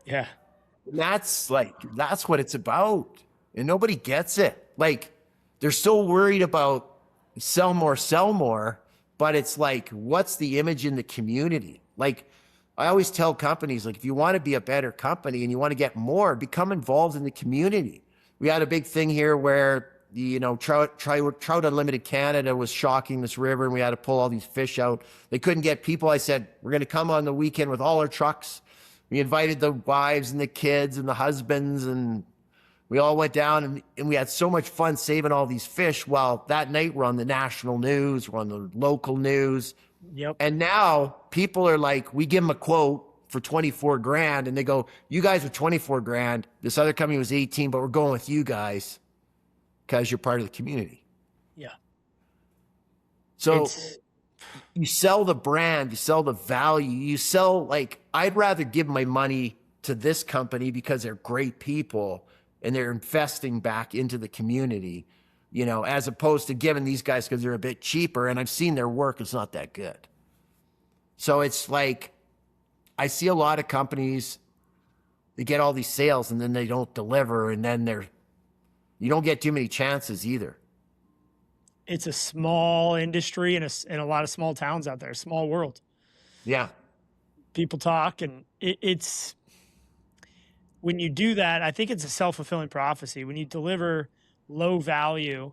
Yeah. And that's what it's about. And nobody gets it. Like, they're so worried about sell more, but it's like, what's the image in the community? Like, I always tell companies, like, if you want to be a better company and you want to get more, become involved in the community. We had a big thing here where Trout Unlimited Canada was shocking this river, and we had to pull all these fish out. They couldn't get people. I said, "We're going to come on the weekend with all our trucks." We invited the wives and the kids and the husbands, and we all went down, and we had so much fun saving all these fish. Well, that night we're on the national news, we're on the local news. Yep. And now people are like, we give them a quote for 24 grand, and they go, "You guys are 24 grand. This other company was 18, but we're going with you guys because you're part of the community." Yeah. So you sell the brand, you sell the value, you sell, like, I'd rather give my money to this company because they're great people and they're investing back into the community, as opposed to giving these guys because they're a bit cheaper. And I've seen their work, it's not that good. So it's like, I see a lot of companies, they get all these sales and then they don't deliver, and then you don't get too many chances either. It's a small industry in a lot of small towns out there, small world. Yeah. People talk, and it's when you do that, I think it's a self-fulfilling prophecy. When you deliver low value,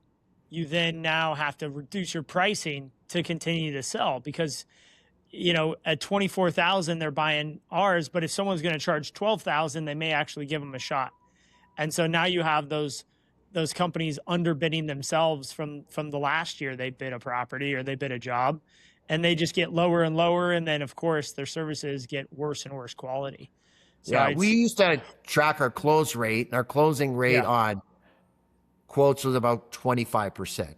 you then now have to reduce your pricing to continue to sell, because at 24,000 they're buying ours, but if someone's going to charge 12,000, they may actually give them a shot. And so now you have those companies underbidding themselves from the last year they bid a property or they bid a job, and they just get lower and lower, and then of course their services get worse and worse quality. So yeah, we used to track our close rate, and our closing rate on quotes was about 25%.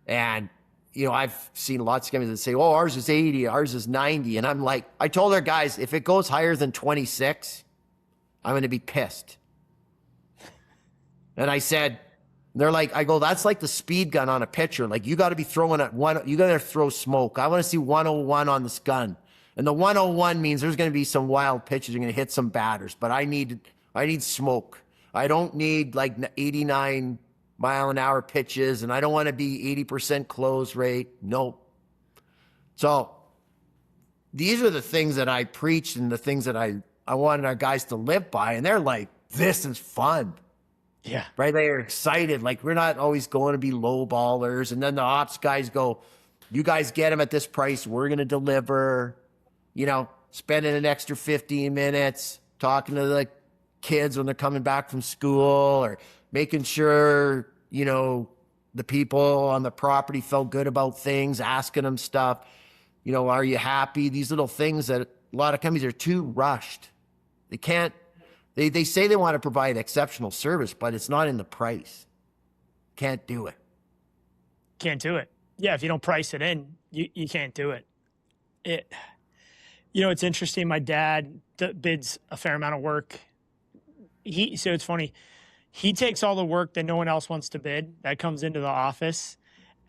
And I've seen lots of companies that say, "Oh, ours is 80, ours is 90." And I'm like, I told our guys, if it goes higher than 26, I'm going to be pissed. And I said, they're like, I go, "That's like the speed gun on a pitcher. Like, you got to be throwing at one, you got to throw smoke. I want to see 101 on this gun." And the 101 means there's going to be some wild pitches. You're going to hit some batters, but I need smoke. I don't need like 89 mile an hour pitches, and I don't want to be 80% close rate. Nope. So these are the things that I preached and the things that I wanted our guys to live by. And they're like, "This is fun." Yeah. Right? They're excited. Like, we're not always going to be low ballers. And then the ops guys go, "You guys get them at this price. We're going to deliver." Spending an extra 15 minutes talking to the kids when they're coming back from school, or making sure, the people on the property felt good about things, asking them stuff. "Are you happy?" These little things that a lot of companies are too rushed. They can't, they say they want to provide exceptional service, but it's not in the price. Can't do it. Can't do it. Yeah. If you don't price it in, you can't do it. It's interesting. My dad bids a fair amount of work. So it's funny. He takes all the work that no one else wants to bid that comes into the office.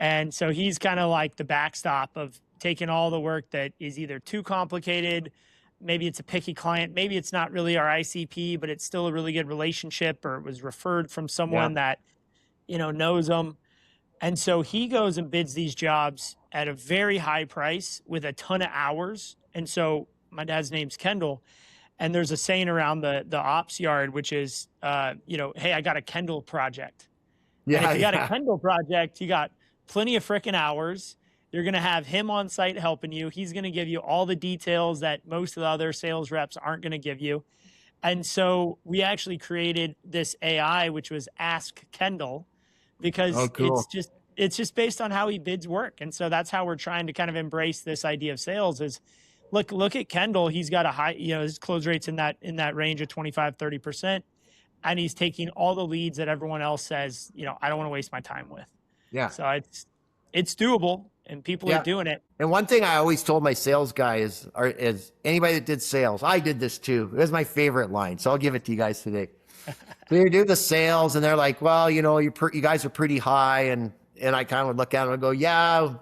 And so he's kind of like the backstop of taking all the work that is either too complicated, maybe it's a picky client, maybe it's not really our ICP, but it's still a really good relationship, or it was referred from Yeah. someone that, knows them. And so he goes and bids these jobs at a very high price with a ton of hours. And so my dad's name's Kendall. And there's a saying around the ops yard, which is, hey, I got a Kendall project. And Yeah. if you got a Yeah. Kendall project, you got plenty of freaking hours. You're going to have him on site helping you. He's going to give you all the details that most of the other sales reps aren't going to give you. And so we actually created this AI, which was Ask Kendall, Oh, because cool. it's just based on how he bids work. And so that's how we're trying to kind of embrace this idea of sales is look at Kendall. He's got a high, his close rates in that range of 25-30%. And he's taking all the leads that everyone else says, I don't want to waste my time with. Yeah. So it's doable and people are Yeah. doing it. And one thing I always told my sales guy is anybody that did sales, I did this too. It was my favorite line. So I'll give it to you guys today. So you do the sales and they're like, well, you guys are pretty high. And I kind of would look at them and go, yeah,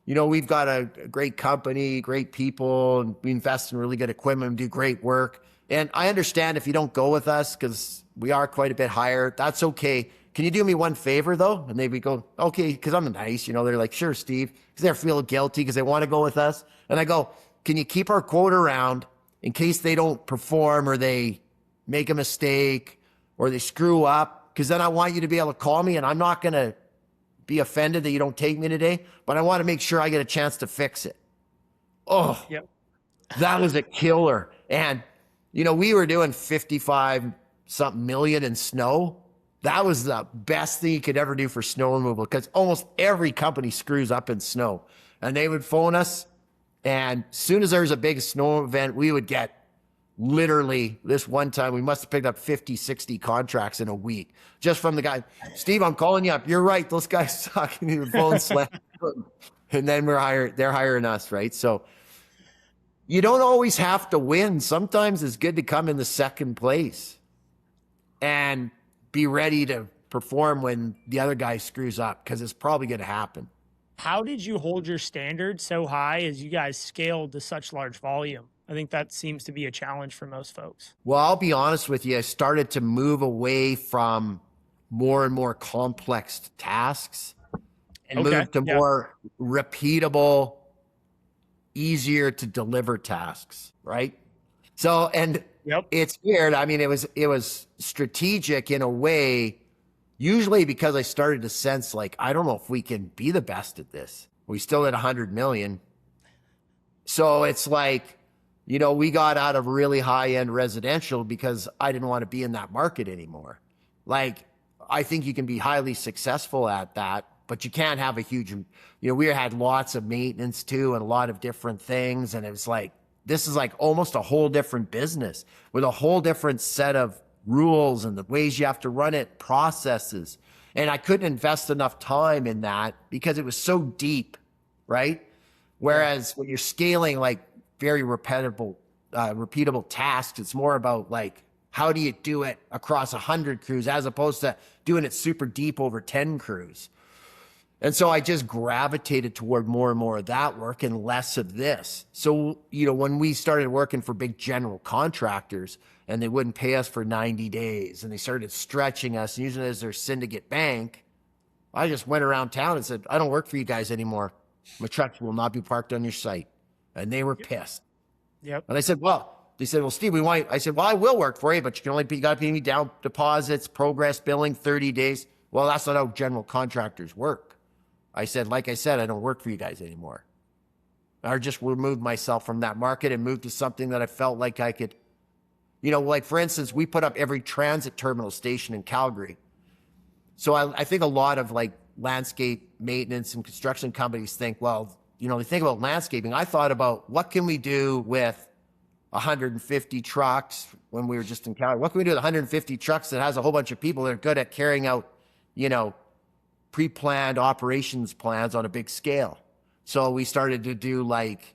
we've got a great company, great people, and we invest in really good equipment and do great work. And I understand if you don't go with us because we are quite a bit higher. That's okay. Can you do me one favor though? And they would go, okay, because I'm nice. They're like, sure, Steve, because they're feeling guilty because they want to go with us. And I go, can you keep our quote around in case they don't perform or they make a mistake or they screw up? Because then I want you to be able to call me and I'm not going to be offended that you don't take me today, but I want to make sure I get a chance to fix it. Oh, Yep. that was a killer. And, we were doing 55 something million in snow. That was the best thing you could ever do for snow removal because almost every company screws up in snow. And they would phone us. And as soon as there was a big snow event, we would get literally this one time, we must have picked up 50, 60 contracts in a week just from the guy. Steve, I'm calling you up. You're right. Those guys suck. And your phone slammed. And then they're hiring us, right? So you don't always have to win. Sometimes it's good to come in the second place and be ready to perform when the other guy screws up because it's probably going to happen. How did you hold your standard so high as you guys scaled to such large volume? I think that seems to be a challenge for most folks. Well, I'll be honest with you. I started to move away from more and more complex tasks and move to more repeatable, easier to deliver tasks, right? So, and it's weird. I mean, it was strategic in a way, usually because I started to sense like, I don't know if we can be the best at this. We still at 100 million. So it's like, we got out of really high-end residential because I didn't want to be in that market anymore. Like, I think you can be highly successful at that, but you can't have a huge, we had lots of maintenance too and a lot of different things. And it was like, this is like almost a whole different business with a whole different set of rules and the ways you have to run it, processes. And I couldn't invest enough time in that because it was so deep, right? Whereas when you're scaling like very repeatable tasks, it's more about like, how do you do it across 100 crews as opposed to doing it super deep over 10 crews? And so I just gravitated toward more and more of that work and less of this. So, when we started working for big general contractors and they wouldn't pay us for 90 days and they started stretching us and using it as their syndicate bank, I just went around town and said, I don't work for you guys anymore. My trucks will not be parked on your site. And they were pissed. Yep. And I said, they said, well, Steve, I said, well, I will work for you, but you got to pay me down deposits, progress billing, 30 days. Well, that's not how general contractors work. I said, like I said, I don't work for you guys anymore. I just removed myself from that market and moved to something that I felt like I could, like for instance, we put up every transit terminal station in Calgary. So I think a lot of like landscape maintenance and construction companies think, well, they think about landscaping. I thought about what can we do with 150 trucks when we were just in Calgary? What can we do with 150 trucks that has a whole bunch of people that are good at carrying out, pre-planned operations plans on a big scale? So we started to do like,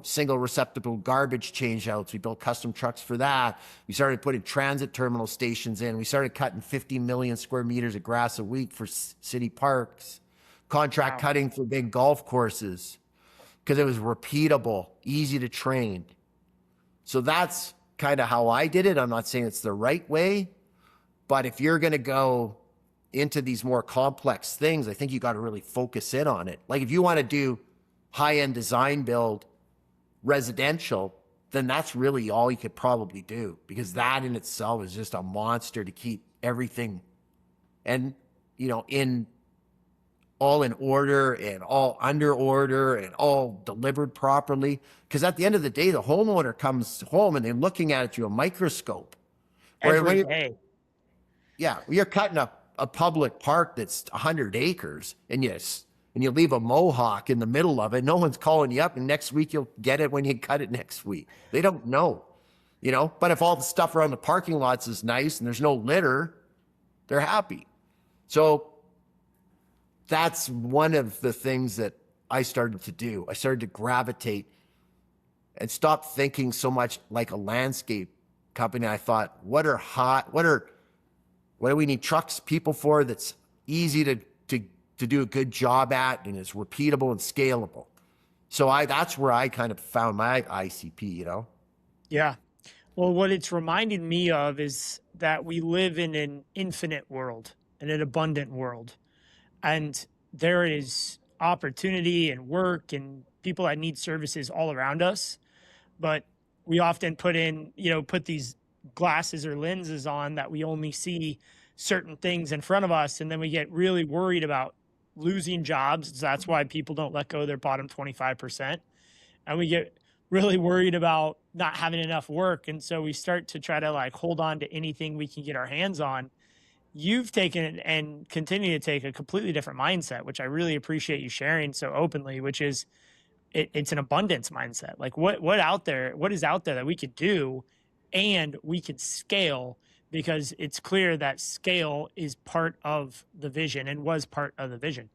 single receptacle garbage changeouts. We built custom trucks for that. We started putting transit terminal stations in. We started cutting 50 million square meters of grass a week for city parks, contract cutting for big golf courses because it was repeatable, easy to train. So that's kind of how I did it. I'm not saying it's the right way, but if you're going to go into these more complex things, I think you got to really focus in on it. Like if you want to do high-end design build residential, then that's really all you could probably do, because that in itself is just a monster to keep everything and, you know, in all in order and all under order and all delivered properly. Because at the end of the day, the homeowner comes home and they're looking at it through a microscope. Where when every you, day. yeah, you're cutting a public park that's 100 acres, and yes, and you leave a mohawk in the middle of it. No one's calling you up, and next week you'll get it when you cut it next week. They don't know, you know. But if all the stuff around the parking lots is nice and there's no litter, they're happy. So that's one of the things that I started to do. I started to gravitate and stop thinking so much like a landscape company. I thought, what do we need trucks, people for, that's easy to do a good job at and is repeatable and scalable. So that's where I kind of found my ICP, you know? Yeah. Well, what it's reminding me of is that we live in an infinite world and an abundant world. And there is opportunity and work and people that need services all around us. But we often put these glasses or lenses on that we only see certain things in front of us. And then we get really worried about losing jobs. So that's why people don't let go of their bottom 25%. And we get really worried about not having enough work. And so we start to try to like hold on to anything we can get our hands on. You've taken and continue to take a completely different mindset, which I really appreciate you sharing so openly, which is it's an abundance mindset. Like what is out there that we could do and we could scale, because it's clear that scale is part of the vision and was part of the vision.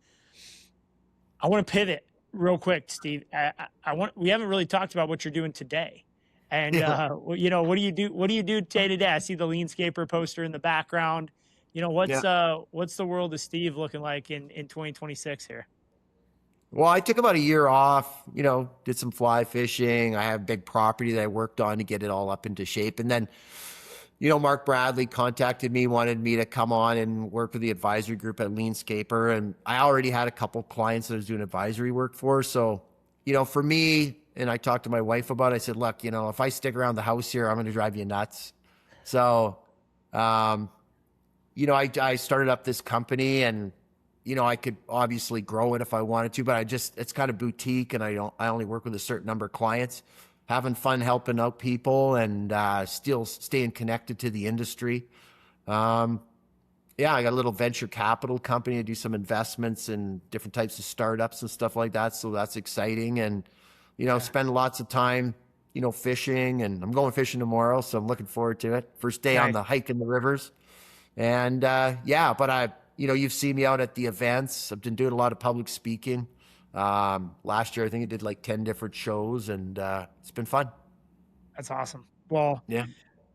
I want to pivot real quick, Steve. We haven't really talked about what you're doing today. And, you know, what do you do? What do you do day to day? I see the Leanscaper poster in the background. You know, what's the world of Steve looking like in 2026 here? Well, I took about a year off, you know, did some fly fishing. I have a big property that I worked on to get it all up into shape. And then, you know, Mark Bradley contacted me, wanted me to come on and work with the advisory group at Leanscaper. And I already had a couple clients that I was doing advisory work for. So, you know, for me, and I talked to my wife about it, I said, look, you know, if I stick around the house here, I'm going to drive you nuts. So, you know, I started up this company, and, you know, I could obviously grow it if I wanted to, but it's kind of boutique, and I only work with a certain number of clients, having fun helping out people and still staying connected to the industry. Yeah, I got a little venture capital company. I do some investments in different types of startups and stuff like that. So that's exciting. And, you know, spend lots of time, you know, fishing, and I'm going fishing tomorrow. So I'm looking forward to it. First day on the hike in the rivers. And yeah, but you know, you've seen me out at the events. I've been doing a lot of public speaking. Last year, I think I did like 10 different shows, and it's been fun. That's awesome. Well, yeah,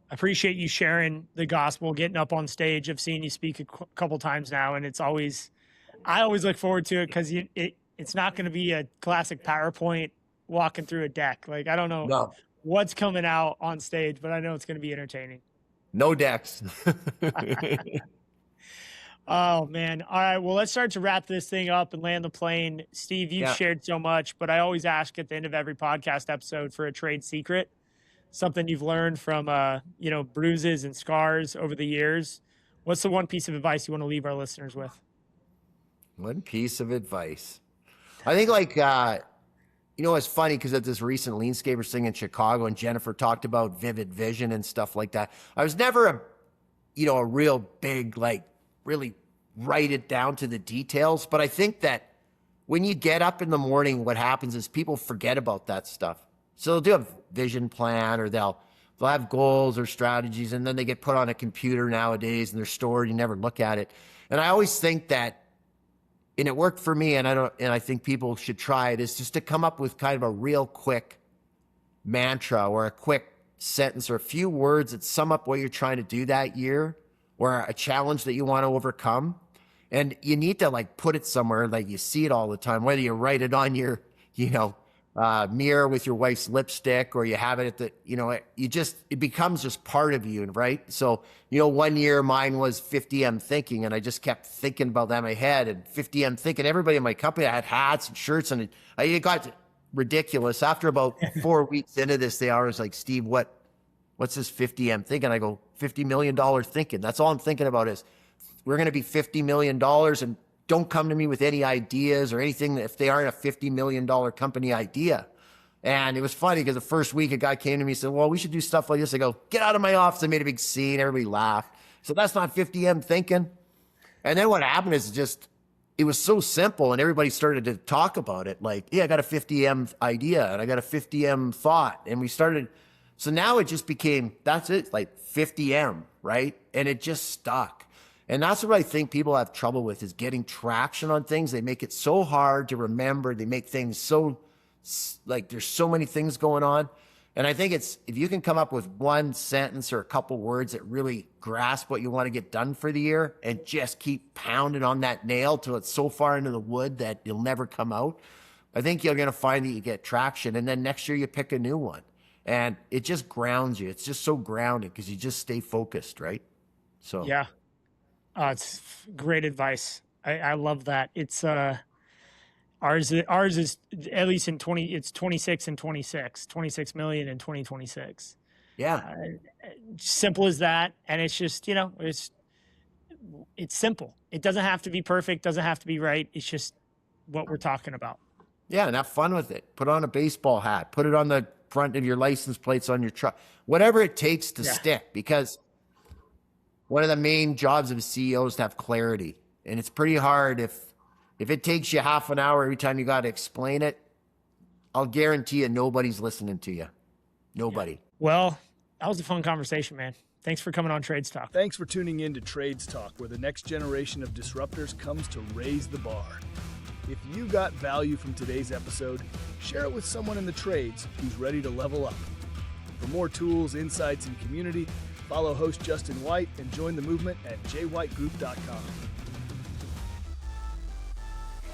I appreciate you sharing the gospel, getting up on stage. I've seen you speak a couple times now, and I always look forward to it, because it's not going to be a classic PowerPoint walking through a deck. Like, I don't know what's coming out on stage, but I know it's going to be entertaining. No decks. Oh, man. All right. Well, let's start to wrap this thing up and land the plane. Steve, you've shared so much, but I always ask at the end of every podcast episode for a trade secret, something you've learned from, you know, bruises and scars over the years. What's the one piece of advice you want to leave our listeners with? One piece of advice. I think, like, you know, it's funny because at this recent Leanscapers thing in Chicago, and Jennifer talked about vivid vision and stuff like that. I was never a real big, like, really write it down to the details. But I think that when you get up in the morning, what happens is people forget about that stuff. So they'll do a vision plan, or they'll have goals or strategies, and then they get put on a computer nowadays and they're stored. You never look at it. And I always think that, and it worked for me, and I think people should try it, is just to come up with kind of a real quick mantra or a quick sentence or a few words that sum up what you're trying to do that year, or a challenge that you want to overcome. And you need to, like, put it somewhere, like you see it all the time, whether you write it on your, you know, mirror with your wife's lipstick, or you have it at the, it becomes just part of you, right? So, 1 year mine was 50M thinking, and I just kept thinking about that in my head, and 50M thinking. Everybody in my company, I had hats and shirts, and it got ridiculous. After about 4 weeks into this, they are like, Steve, what's this 50M thinking? I go, $50 million thinking. That's all I'm thinking about is we're going to be $50 million, and don't come to me with any ideas or anything if they aren't a $50 million company idea. And it was funny because the first week a guy came to me and said, well, we should do stuff like this. I go, get out of my office. I made a big scene. Everybody laughed. So that's not 50M thinking. And then what happened is it was so simple, and everybody started to talk about it. Like, yeah, I got a 50M idea and I got a 50M thought. And we started. So now it just became, that's it, like 50M, right? And it just stuck. And that's what I think people have trouble with, is getting traction on things. They make it so hard to remember. They make things so, like, there's so many things going on. And I think if you can come up with one sentence or a couple words that really grasp what you want to get done for the year, and just keep pounding on that nail till it's so far into the wood that you'll never come out, I think you're going to find that you get traction. And then next year you pick a new one. And it just grounds you. It's just so grounded because you just stay focused, right? So yeah. It's great advice. I love that. It's ours is at least it's 26 and 26 million in 2026. Yeah. Simple as that. And it's just, it's simple. It doesn't have to be perfect, doesn't have to be right. It's just what we're talking about. Yeah, and have fun with it. Put on a baseball hat, put it on the front of your license plates on your truck, whatever it takes to stick, because one of the main jobs of a CEO is to have clarity. And it's pretty hard if it takes you half an hour every time you got to explain it. I'll guarantee you nobody's listening to you. Nobody. Yeah. Well, that was a fun conversation, man. Thanks for coming on Trades Talk. Thanks for tuning in to Trades Talk, where the next generation of disruptors comes to raise the bar. If you got value from today's episode, share it with someone in the trades who's ready to level up. For more tools, insights, and community, follow host Justin White and join the movement at jwhitegroup.com.